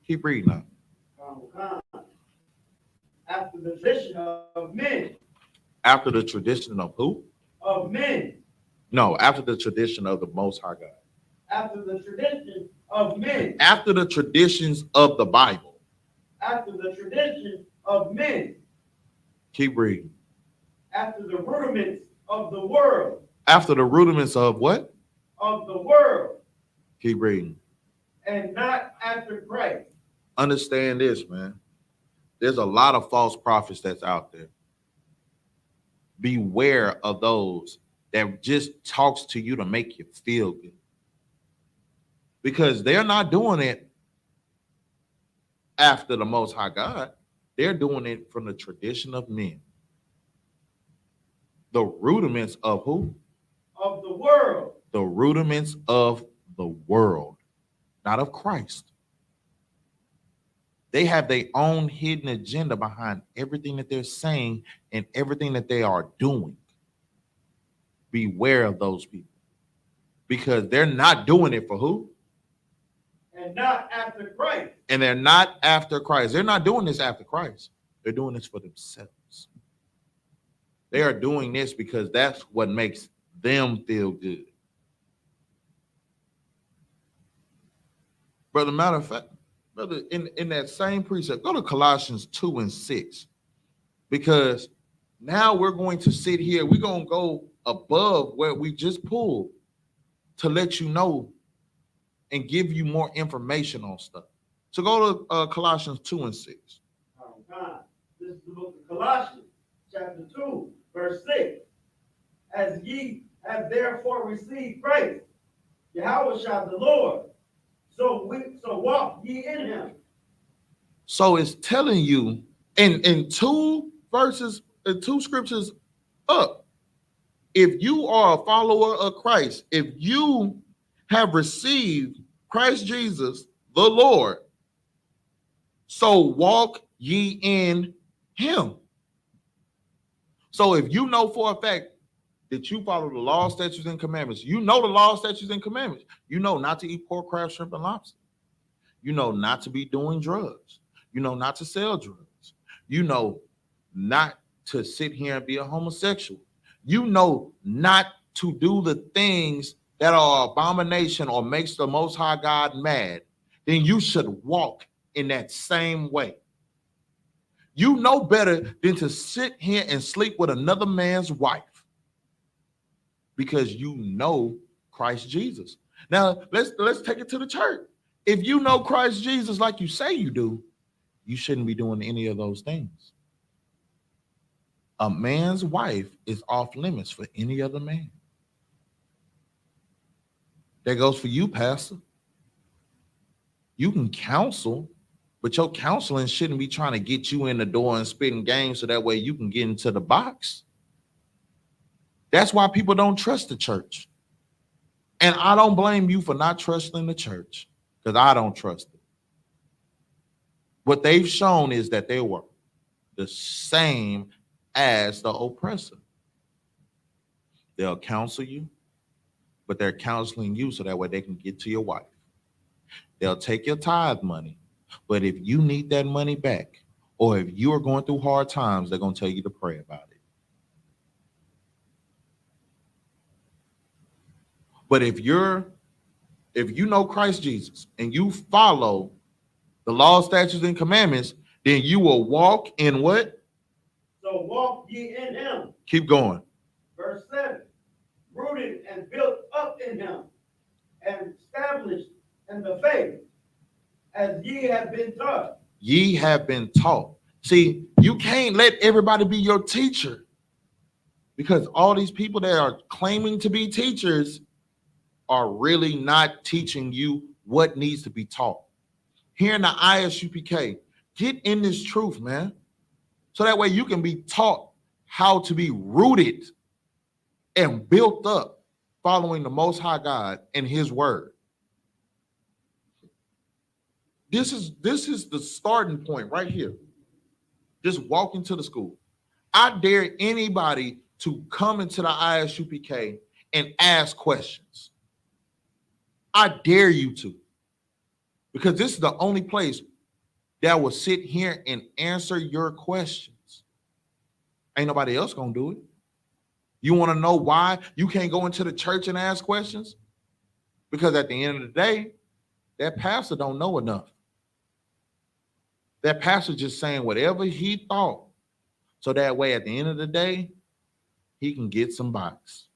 Keep reading now. After the tradition of men. After the tradition of who? Of men. No, after the tradition of the Most High God. After the tradition of men. After the traditions of the Bible. After the tradition of men. Keep reading. After the rudiments of the world. After the rudiments of what? Of the world. Keep reading. and not after Christ. Understand this, man. There's a lot of false prophets that's out there. Beware of those that just talks to you to make you feel good. Because they're not doing it after the Most High God. They're doing it from the tradition of men. The rudiments of who? Of the world. The rudiments of the world, not of Christ. They have their own hidden agenda behind everything that they're saying and everything that they are doing. Beware of those people. Because they're not doing it for who? And not after Christ. And they're not after Christ. They're not doing this after Christ. They're doing this for themselves. They are doing this because that's what makes them feel good. Brother, matter of fact, brother, in that same precept, go to Colossians 2:6. Because now we're going to sit here. We're going to go above where we just pulled to let you know and give you more information on stuff. So go to Colossians 2:6. This is the book of Colossians, chapter 2, verse 6. As ye have therefore received Christ, YAHANNA the Lord, so walk ye in him. So it's telling you in two verses, two scriptures up, if you are a follower of Christ, if you have received Christ Jesus, the Lord, so walk ye in him. So if you know for a fact that you follow the law, statutes, and commandments, you know the law, statutes, and commandments. You know not to eat pork, crab, shrimp, and lobster. You know not to be doing drugs. You know not to sell drugs. You know not to sit here and be a homosexual. You know not to do the things that are abomination or makes the Most High God mad. Then you should walk in that same way. You know better than to sit here and sleep with another man's wife because you know Christ Jesus. Now, let's take it to the church. If you know Christ Jesus like you say you do, you shouldn't be doing any of those things. A man's wife is off limits for any other man. That goes for you, Pastor. You can counsel, but your counseling shouldn't be trying to get you in the door and spitting games so that way you can get into the box. That's why people don't trust the church. And I don't blame you for not trusting the church because I don't trust it. What they've shown is that they were the same as the oppressor. They'll counsel you, but they're counseling you so that way they can get to your wife. They'll take your tithe money, but if you need that money back, or if you are going through hard times, they're going to tell you to pray about it. But if you know Christ Jesus and you follow the law, statutes, and commandments, then you will walk in what? So walk ye in him. Keep going. Verse 7. Rooted and built up in him and established in the faith as ye have been taught. Ye have been taught. See, you can't let everybody be your teacher because all these people that are claiming to be teachers are really not teaching you what needs to be taught. Here in the I.S.U.P.K, get in this truth, man. So that way you can be taught how to be rooted and built up following the Most High God and his word. This is the starting point right here. Just walk into the school. I dare anybody to come into the I.S.U.P.K and ask questions. I dare you to. Because this is the only place that will sit here and answer your questions. Ain't nobody else gonna do it. You want to know why you can't go into the church and ask questions? Because at the end of the day, that pastor don't know enough. That pastor just saying whatever he thought. So that way, at the end of the day, he can get some box.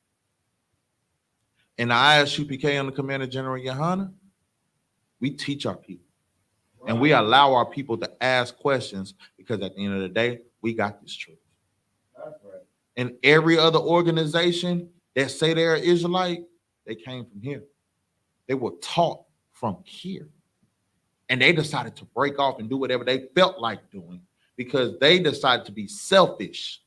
In the I.S.U.P.K. under Commander General YAHANNA, We teach our people. And we allow our people to ask questions because at the end of the day, we got this truth. That's right. And every other organization that say they're Israelite, they came from here. They were taught from here. And they decided to break off and do whatever they felt like doing because they decided to be selfish.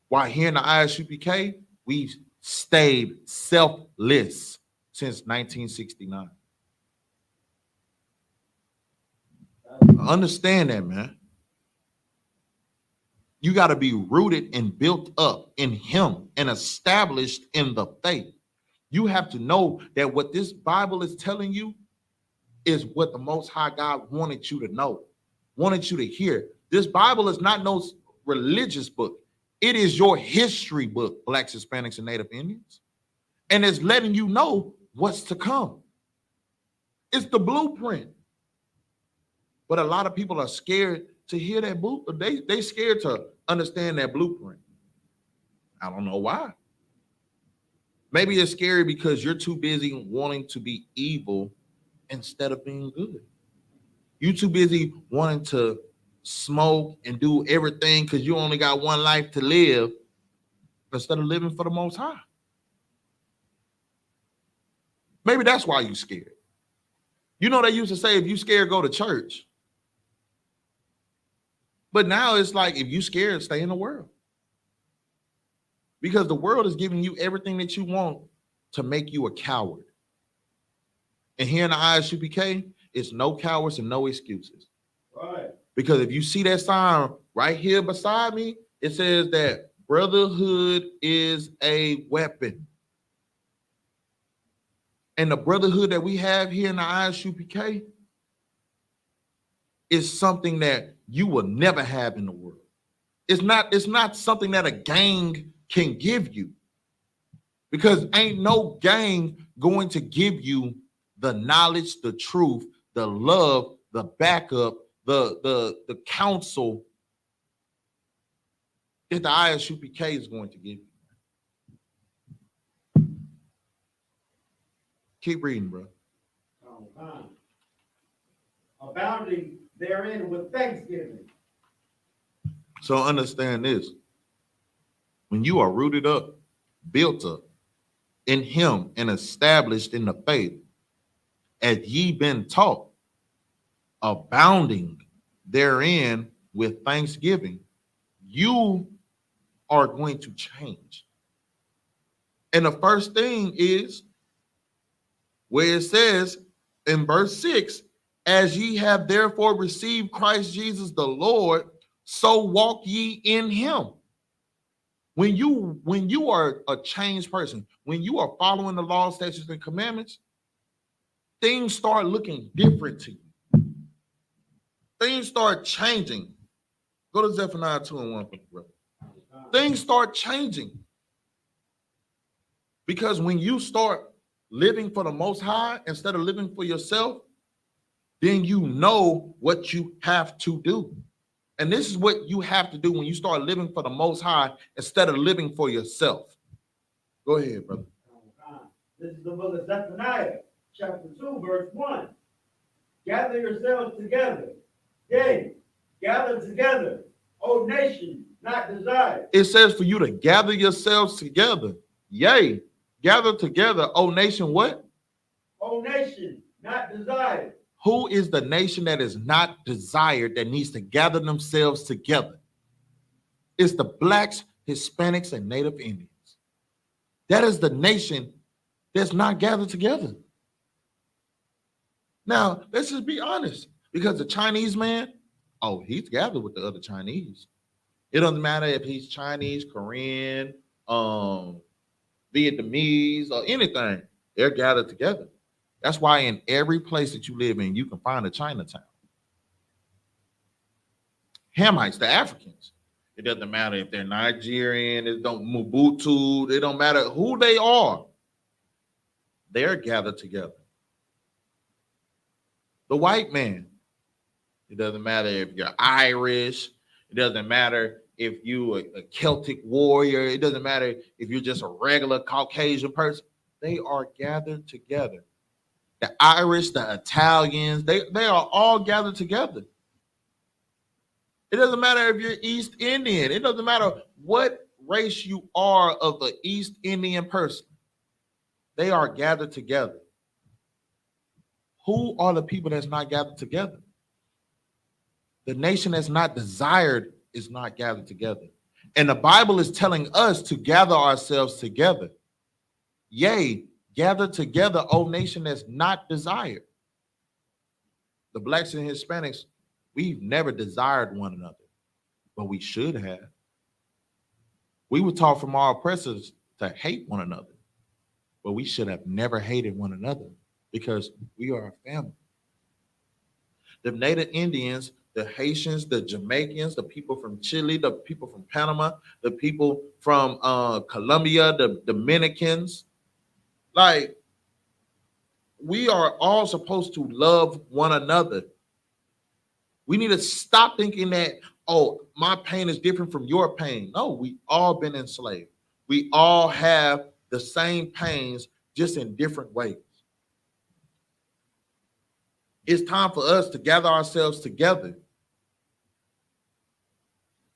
While here in the I.S.U.P.K, we stayed selfless since 1969. Understand that, man. You got to be rooted and built up in him and established in the faith. You have to know that what this Bible is telling you is what the Most High God wanted you to know, wanted you to hear. This Bible is not no religious book. It is your history book, Blacks, Hispanics, and Native Indians. And it's letting you know what's to come. It's the blueprint. But a lot of people are scared to hear that blueprint. They scared to understand that blueprint. I don't know why. Maybe it's scary because you're too busy wanting to be evil instead of being good. You're too busy wanting to smoke and do everything because you only got one life to live instead of living for the Most High. Maybe that's why you're scared. You know, they used to say, if you scared, go to church. But now it's like, if you scared, stay in the world. Because the world is giving you everything that you want to make you a coward. And here in the I.S.U.P.K, it's no cowards and no excuses. Right. Because if you see that sign right here beside me, it says that brotherhood is a weapon. And the brotherhood that we have here in the I.S.U.P.K is something that you will never have in the world. It's not something that a gang can give you, because ain't no gang going to give you the knowledge, the truth, the love, the backup, the counsel that the I.S.U.P.K is going to give you. Keep reading, bro. Abounding therein with thanksgiving. So understand this. When you are rooted up, built up in him, and established in the faith, as ye been taught, abounding therein with thanksgiving, you are going to change. And the first thing is where it says in verse 6, as ye have therefore received Christ Jesus the Lord, so walk ye in him. When you are a changed person, when you are following the law, statutes, and commandments, things start looking different to you. Things start changing. Go to Zephaniah 2:1, brother. Things start changing. Because when you start living for the Most High instead of living for yourself, then you know what you have to do. And this is what you have to do when you start living for the Most High instead of living for yourself. Go ahead, brother. This is the book of Zephaniah, chapter 2, verse 1. Gather yourselves together. Yea, gather together, O nation not desired. It says for you to gather yourselves together. Yea, gather together, O nation what? O nation not desired. Who is the nation that is not desired that needs to gather themselves together? It's the Blacks, Hispanics, and Native Indians. That is the nation that's not gathered together. Now, let's just be honest, because the Chinese man, oh, he's gathered with the other Chinese. It doesn't matter if he's Chinese, Korean, Vietnamese, or anything. They're gathered together. That's why in every place that you live in, you can find a Chinatown. Hamites, the Africans. It doesn't matter if they're Nigerian, it don't Mobutu, it don't matter who they are. They're gathered together. The white man, it doesn't matter if you're Irish, it doesn't matter if you're a Celtic warrior, it doesn't matter if you're just a regular Caucasian person. They are gathered together. the Irish, the Italians, they are all gathered together. It doesn't matter if you're East Indian. It doesn't matter what race you are of the East Indian person. They are gathered together. Who are the people that's not gathered together? The nation that's not desired is not gathered together. And the Bible is telling us to gather ourselves together. Yea, gather together, O nation that's not desired. The blacks and Hispanics, we've never desired one another, but we should have. We were taught from our oppressors to hate one another, but we should have never hated one another because we are a family. The Native Indians, the Haitians, the Jamaicans, the people from Chile, the people from Panama, the people from Colombia, the Dominicans, like, we are all supposed to love one another. We need to stop thinking that, oh, my pain is different from your pain. No, we all been enslaved. We all have the same pains, just in different ways. It's time for us to gather ourselves together.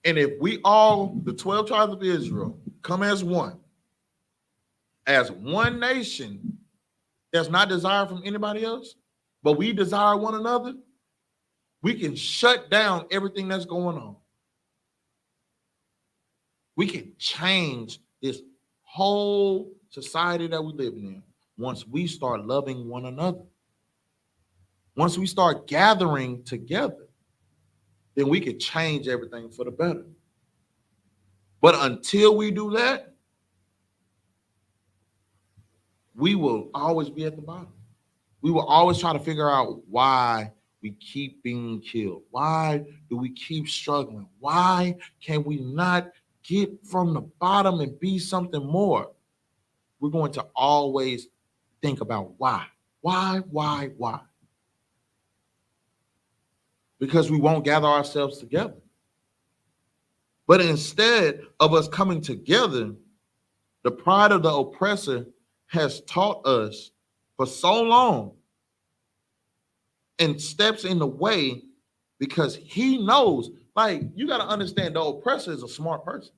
And if we all, the 12 tribes of Israel, come as one nation that's not desired from anybody else, but we desire one another, we can shut down everything that's going on. We can change this whole society that we live in once we start loving one another. Once we start gathering together, then we can change everything for the better. But until we do that, we will always be at the bottom. We will always try to figure out why we keep being killed. Why do we keep struggling? Why can we not get from the bottom and be something more? We're going to always think about why. Why? Because we won't gather ourselves together. But instead of us coming together, the pride of the oppressor has taught us for so long and steps in the way because he knows, like, you got to understand, the oppressor is a smart person.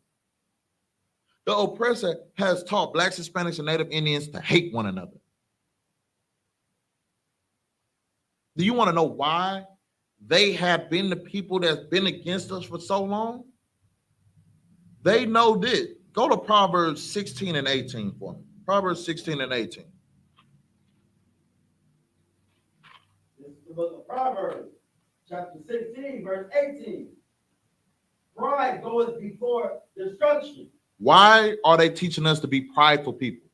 The oppressor has taught blacks, Hispanics, and Native Indians to hate one another. Do you want to know why they have been the people that's been against us for so long? They know this. Go to Proverbs 16 and 18 for me. Proverbs 16 and 18. This is the book of Proverbs, chapter 16, verse 18. Pride goeth before destruction. Why are they teaching us to be prideful people?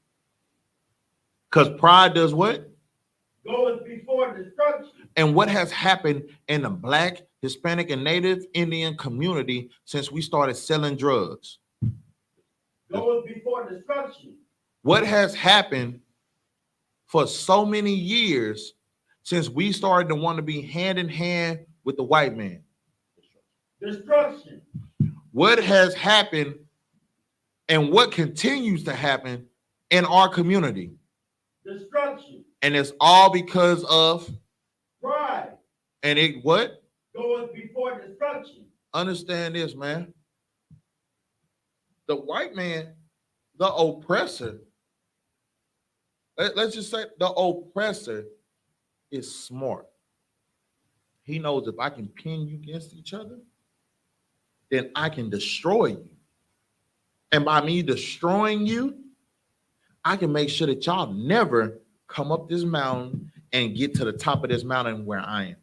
Because pride does what? Goeth before destruction. And what has happened in the Black, Hispanic, and Native Indian community since we started selling drugs? Goeth before destruction. What has happened for so many years since we started to want to be hand in hand with the white man? Destruction. What has happened and what continues to happen in our community? Destruction. And it's all because of pride. And it what? Goeth before destruction. Understand this, man. The white man, the oppressor, let's just say the oppressor is smart. He knows if I can pin you against each other, then I can destroy you. And by me destroying you, I can make sure that y'all never come up this mountain and get to the top of this mountain where I am.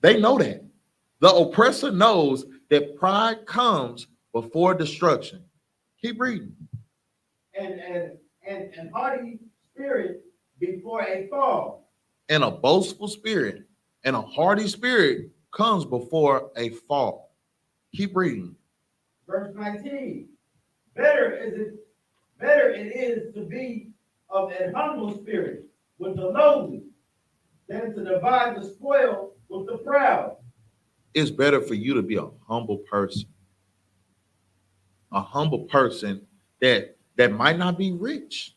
They know that. The oppressor knows that pride comes before destruction. Keep reading. And haughty spirit before a fall. And a boastful spirit and a hardy spirit comes before a fall. Keep reading. Verse 19. Better it is to be of an humble spirit with the lowly than to divide the spoil with the proud. It's better for you to be a humble person. A humble person that might not be rich,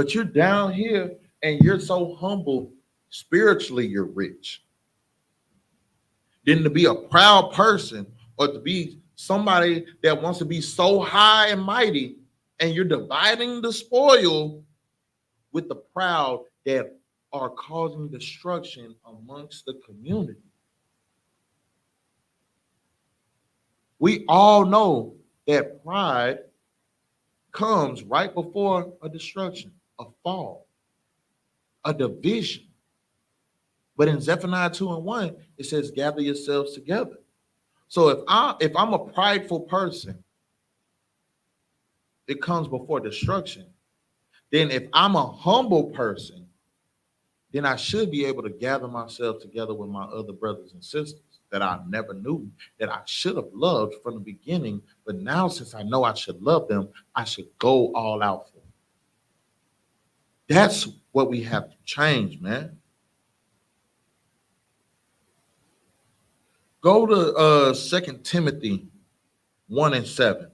But you're down here and you're so humble, spiritually you're rich. Then to be a proud person or to be somebody that wants to be so high and mighty, and you're dividing the spoil with the proud that are causing destruction amongst the community. We all know that pride comes right before a destruction, a fall, a division. But in Zephaniah 2:1, it says, gather yourselves together. So if I'm a prideful person, it comes before destruction. Then if I'm a humble person, then I should be able to gather myself together with my other brothers and sisters that I never knew, that I should have loved from the beginning. But now, since I know I should love them, I should go all out for them. That's what we have to change, man. Go to 2 Timothy 1:7.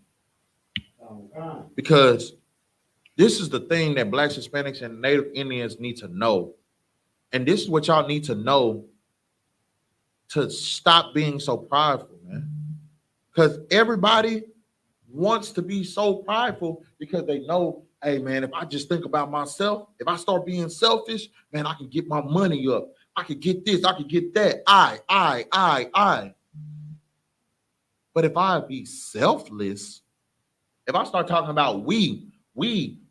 Because this is the thing that Blacks, Hispanics, and Native Indians need to know. And this is what y'all need to know to stop being so prideful, man. Because everybody wants to be so prideful because they know, hey, man, if I just think about myself, if I start being selfish, man, I can get my money up. I could get this, I could get that. I. But if I be selfless, if I start talking about we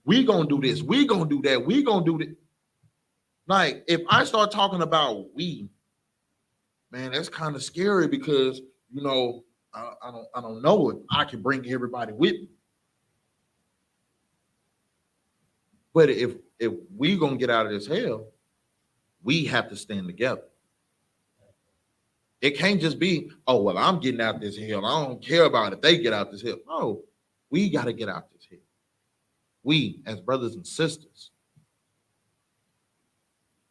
gonna do this, we gonna do that, we gonna do that. Like, if I start talking about we, man, that's kind of scary because, you know, I don't know if I can bring everybody with me. But if we gonna get out of this hell, we have to stand together. It can't just be, oh, well, I'm getting out this hell. I don't care about if they get out this hell. No, we got to get out this hell. We, as brothers and sisters.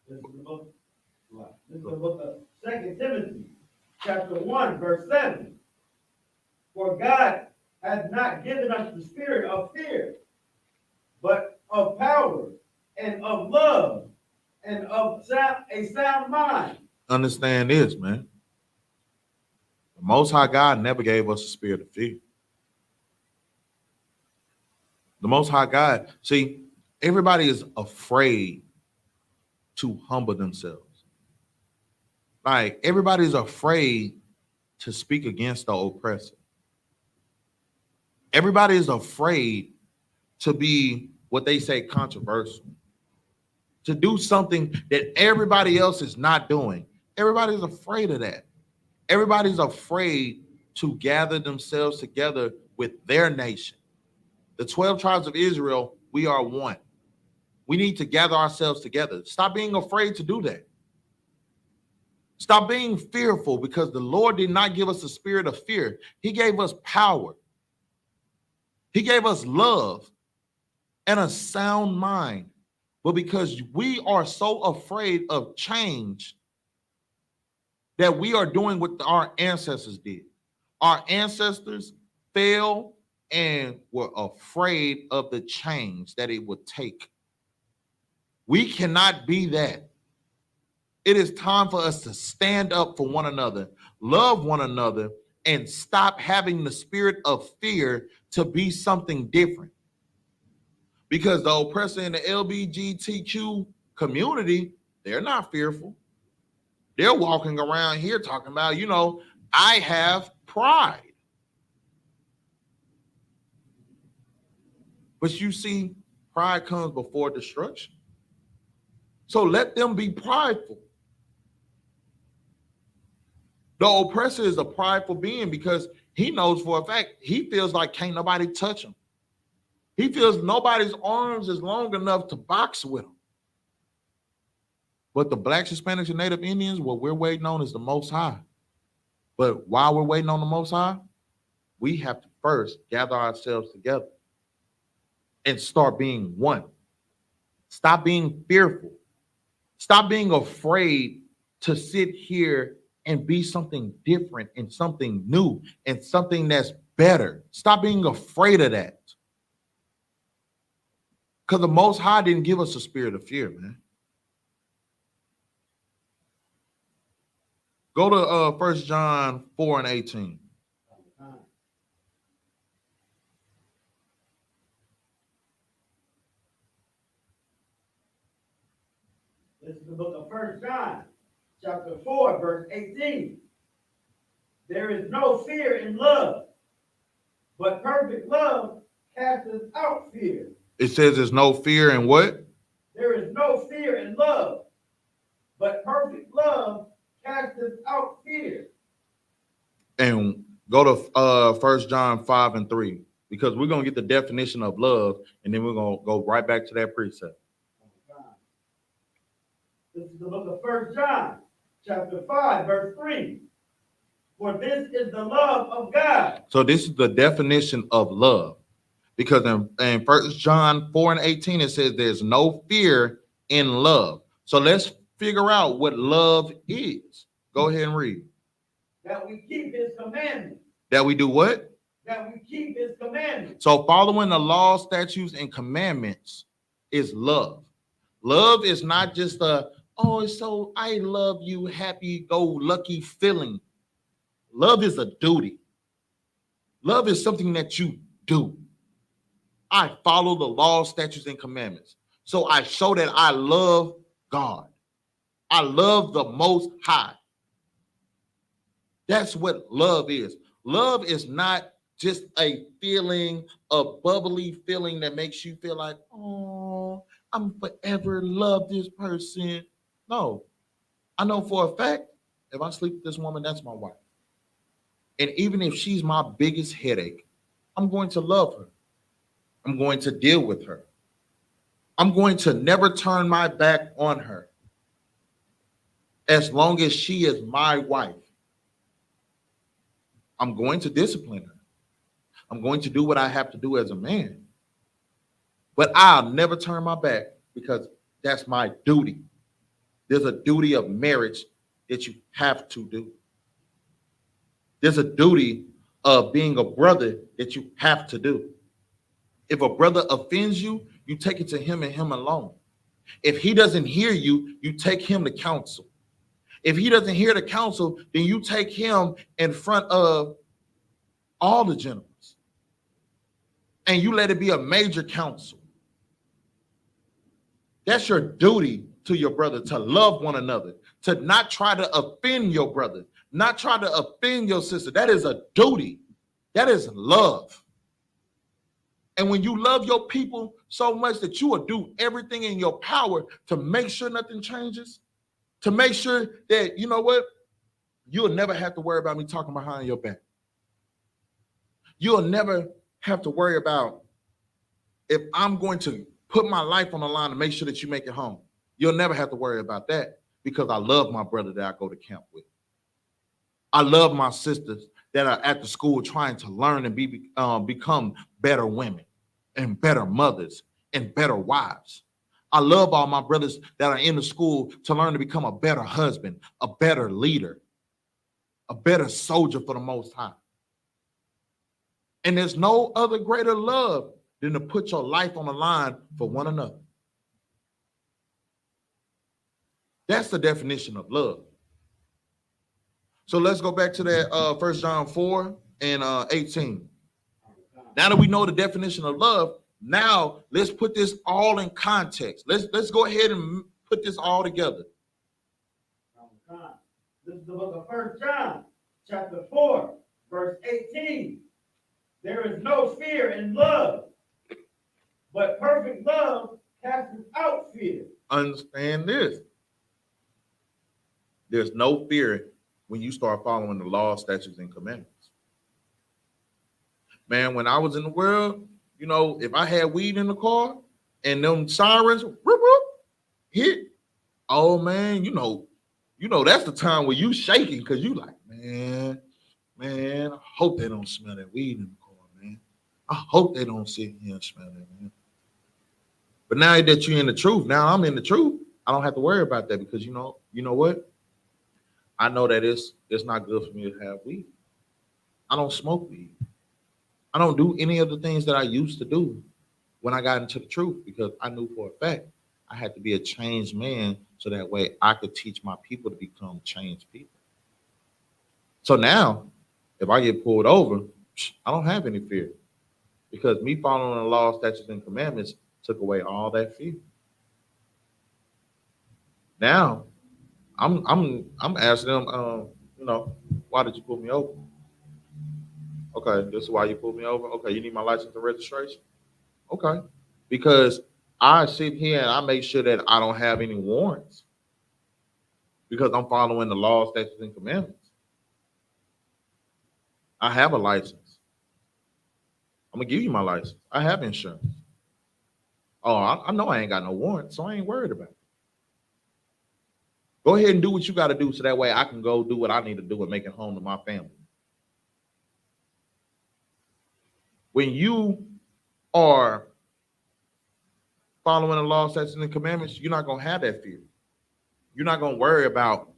This is the book of 2 Timothy, chapter 1, verse 7. For God has not given us the spirit of fear, but of power and of love and of a sound mind. Understand this, man. The Most High God never gave us a spirit of fear. The Most High God, see, everybody is afraid to humble themselves. Like, everybody's afraid to speak against the oppressor. Everybody is afraid to be what they say controversial, to do something that everybody else is not doing. Everybody's afraid of that. Everybody's afraid to gather themselves together with their nation. The 12 tribes of Israel, we are one. We need to gather ourselves together. Stop being afraid to do that. Stop being fearful, because the Lord did not give us a spirit of fear. He gave us power. He gave us love and a sound mind. But because we are so afraid of change, that we are doing what our ancestors did. Our ancestors fell and were afraid of the change that it would take. We cannot be that. It is time for us to stand up for one another, love one another, and stop having the spirit of fear to be something different. Because the oppressor in the LGBTQ community, they're not fearful. They're walking around here talking about, you know, I have pride. But you see, pride comes before destruction. So let them be prideful. The oppressor is a prideful being because he knows for a fact, he feels like can't nobody touch him. He feels nobody's arms is long enough to box with him. But the Blacks, Hispanics, and Native Indians, what we're waiting on is the Most High. But while we're waiting on the Most High, we have to first gather ourselves together and start being one. Stop being fearful. Stop being afraid to sit here and be something different and something new and something that's better. Stop being afraid of that. Because the Most High didn't give us a spirit of fear, man. Go to 1 John 4 and 18. This is the book of 1 John, chapter 4, verse 18. There is no fear in love, but perfect love casteth out fear. It says there's no fear in what? There is no fear in love, but perfect love casteth out fear. And go to 1 John 5 and 3, because we're going to get the definition of love, and then we're going to go right back to that precept. This is the book of 1 John, chapter 5, verse 3. For this is the love of God. So this is the definition of love. Because in 1 John 4 and 18, it says there's no fear in love. So let's figure out what love is. Go ahead and read. That we keep his commandments. That we do what? That we keep his commandments. So following the law, statutes, and commandments is love. Love is not just a, oh, it's so I love you, happy-go-lucky feeling. Love is a duty. Love is something that you do. I follow the law, statutes, and commandments. So I show that I love God. I love the Most High. That's what love is. Love is not just a feeling, a bubbly feeling that makes you feel like, oh, I'm forever love this person. No, I know for a fact, if I sleep with this woman, that's my wife. And even if she's my biggest headache, I'm going to love her. I'm going to deal with her. I'm going to never turn my back on her as long as she is my wife. I'm going to discipline her. I'm going to do what I have to do as a man. But I'll never turn my back because that's my duty. There's a duty of marriage that you have to do. There's a duty of being a brother that you have to do. If a brother offends you, you take it to him and him alone. If he doesn't hear you, you take him to counsel. If he doesn't hear the counsel, then you take him in front of all the generals. And you let it be a major council. That's your duty to your brother, to love one another, to not try to offend your brother, not try to offend your sister. That is a duty. That is love. And when you love your people so much that you will do everything in your power to make sure nothing changes, to make sure that, you know what, you'll never have to worry about me talking behind your back. You'll never have to worry about if I'm going to put my life on the line to make sure that you make it home. You'll never have to worry about that because I love my brother that I go to camp with. I love my sisters that are at the school trying to learn and become better women and better mothers and better wives. I love all my brothers that are in the school to learn to become a better husband, a better leader, a better soldier for the Most High. And there's no other greater love than to put your life on the line for one another. That's the definition of love. So let's go back to that 1 John 4 and 18. Now that we know the definition of love, now let's put this all in context. Let's go ahead and put this all together. This is the book of 1 John, chapter 4, verse 18. There is no fear in love, but perfect love casts out fear. Understand this. There's no fear when you start following the law, statutes, and commandments. Man, when I was in the world, you know, if I had weed in the car and them sirens whoop, whoop, hit, oh man, you know, that's the time where you shaking because you like, man, I hope they don't smell that weed in the car, man. I hope they don't sit here and smell that, man. But now that you're in the truth, now I'm in the truth, I don't have to worry about that because you know what? I know that it's not good for me to have weed. I don't smoke weed. I don't do any of the things that I used to do when I got into the truth, because I knew for a fact I had to be a changed man so that way I could teach my people to become changed people. So now, if I get pulled over, I don't have any fear because me following the law, statutes, and commandments took away all that fear. Now, I'm asking them, why did you pull me over? Okay, this is why you pulled me over. Okay, you need my license and registration. Okay, because I sit here and I make sure that I don't have any warrants because I'm following the law, statutes, and commandments. I have a license. I'm gonna give you my license. I have insurance. Oh, I know I ain't got no warrant, so I ain't worried about it. Go ahead and do what you got to do so that way I can go do what I need to do and make it home to my family. When you are following the law, statutes, and commandments, you're not gonna have that fear. You're not gonna worry about,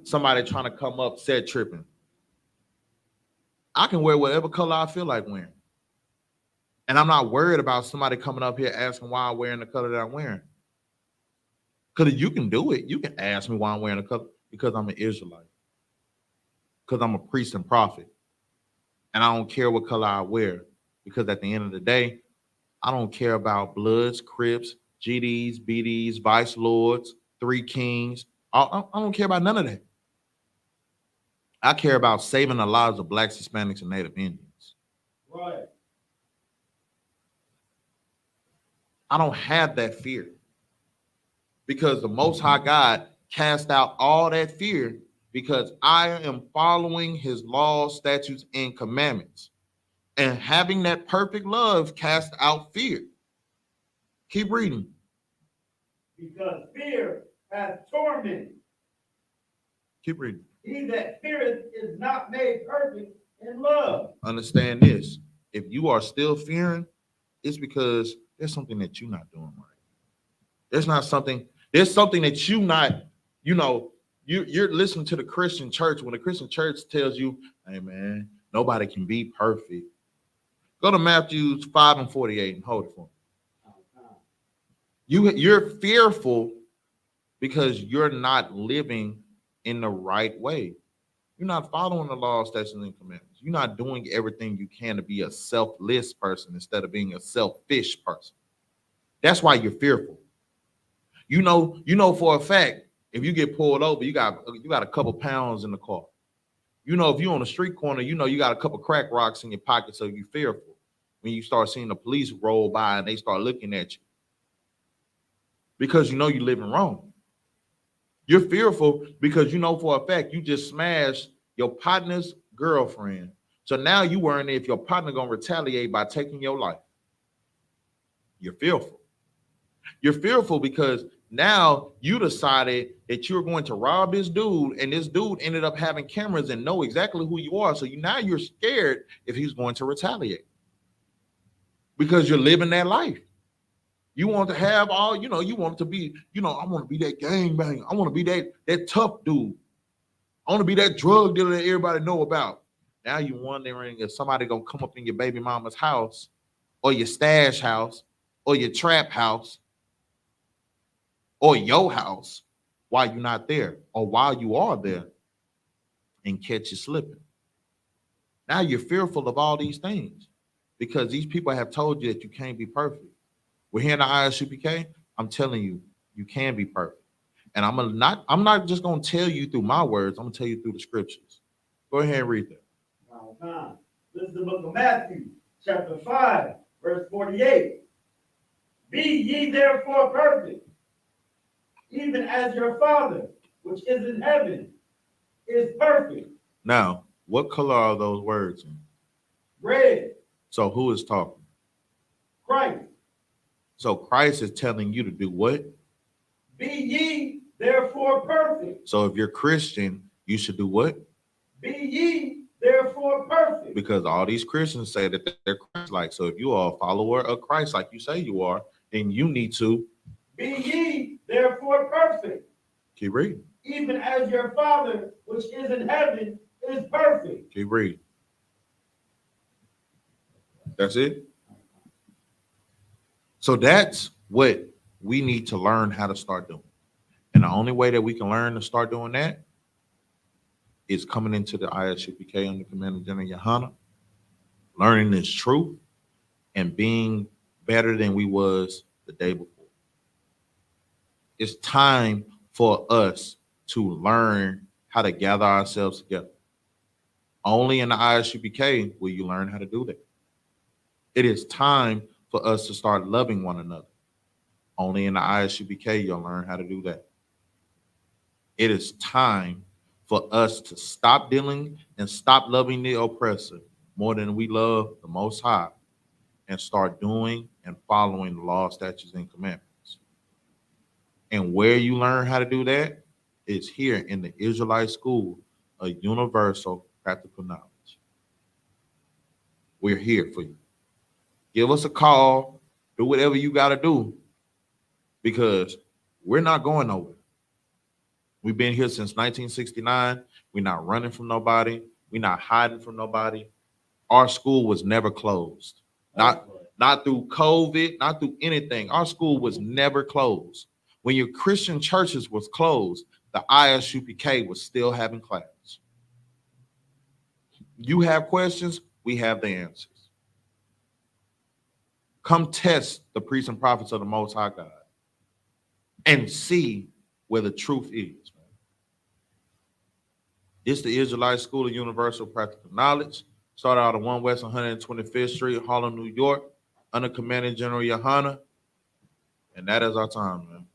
somebody trying to come up, set tripping. I can wear whatever color I feel like wearing. And I'm not worried about somebody coming up here asking why I'm wearing the color that I'm wearing. Because you can do it. You can ask me why I'm wearing the color. Because I'm an Israelite. Because I'm a priest and prophet. And I don't care what color I wear. Because at the end of the day, I don't care about Bloods, Crips, GDs, BDs, Vice Lords, Three Kings. I don't care about none of that. I care about saving the lives of Blacks, Hispanics, and Native Indians. Right. I don't have that fear because the Most High God cast out all that fear because I am following his laws, statutes, and commandments. And having that perfect love cast out fear. Keep reading. Because fear has torment. Keep reading. He that feareth is not made perfect in love. Understand this. If you are still fearing, it's because there's something that you're not doing right. There's something that you not, you're listening to the Christian church. When the Christian church tells you, hey man, nobody can be perfect. Go to Matthew 5:48 and hold it for me. You're fearful because you're not living in the right way. You're not following the laws, statutes, and commandments. You're not doing everything you can to be a selfless person instead of being a selfish person. That's why you're fearful. You know for a fact, if you get pulled over, you got a couple pounds in the car. If you're on the street corner, you got a couple crack rocks in your pocket, so you're fearful when you start seeing the police roll by and they start looking at you because you're living wrong. You're fearful because for a fact you just smashed your partner's girlfriend. So now you worrying if your partner gonna retaliate by taking your life. You're fearful. You're fearful because now you decided that you're going to rob this dude, and this dude ended up having cameras and know exactly who you are. So now you're scared if he's going to retaliate because you're living that life. You want to have all, you want to be, I want to be that gangbanger. I want to be that tough dude. I want to be that drug dealer that everybody know about. Now you're wondering if somebody gonna come up in your baby mama's house or your stash house or your trap house or your house while you're not there or while you are there and catch you slipping. Now you're fearful of all these things because these people have told you that you can't be perfect. We're here in the I.S.U.P.K. I'm telling you, you can be perfect. And I'm not just gonna tell you through my words, I'm gonna tell you through the scriptures. Go ahead and read that. This is the book of Matthew, chapter 5, verse 48. Be ye therefore perfect, even as your Father, which is in heaven, is perfect. Now, what color are those words in? Red. So who is talking? Christ. So Christ is telling you to do what? Be ye therefore perfect. So if you're Christian, you should do what? Be ye therefore perfect. Because all these Christians say that they're Christ-like. So if you are a follower of Christ like you say you are, then you need to be ye therefore perfect. Keep reading. Even as your Father which is in heaven is perfect. Keep reading. That's it. So that's what we need to learn how to start doing. And the only way that we can learn to start doing that is coming into the I.S.U.P.K under Commander General YAHANNA, learning this truth, and being better than we was the day before. It's time for us to learn how to gather ourselves together. Only in the I.S.U.P.K will you learn how to do that. It is time for us to start loving one another. Only in the I.S.U.P.K you'll learn how to do that. It is time for us to stop dealing and stop loving the oppressor more than we love the Most High, and start doing and following the law, statutes, and commandments. And where you learn how to do that is here in the Israelite school of universal practical knowledge. We're here for you. Give us a call, do whatever you got to do, because we're not going nowhere. We've been here since 1969. We're not running from nobody. We're not hiding from nobody. Our school was never closed. Not through COVID, not through anything. Our school was never closed. When your Christian churches was closed, the I.S.U.P.K was still having class. You have questions, we have the answers. Come test the priests and prophets of the Most High God and see where the truth is. It's the Israelite School of Universal Practical Knowledge. Started out of 1 West 125th Street, Harlem, New York, under Commander General YAHANNA. And that is our time, man.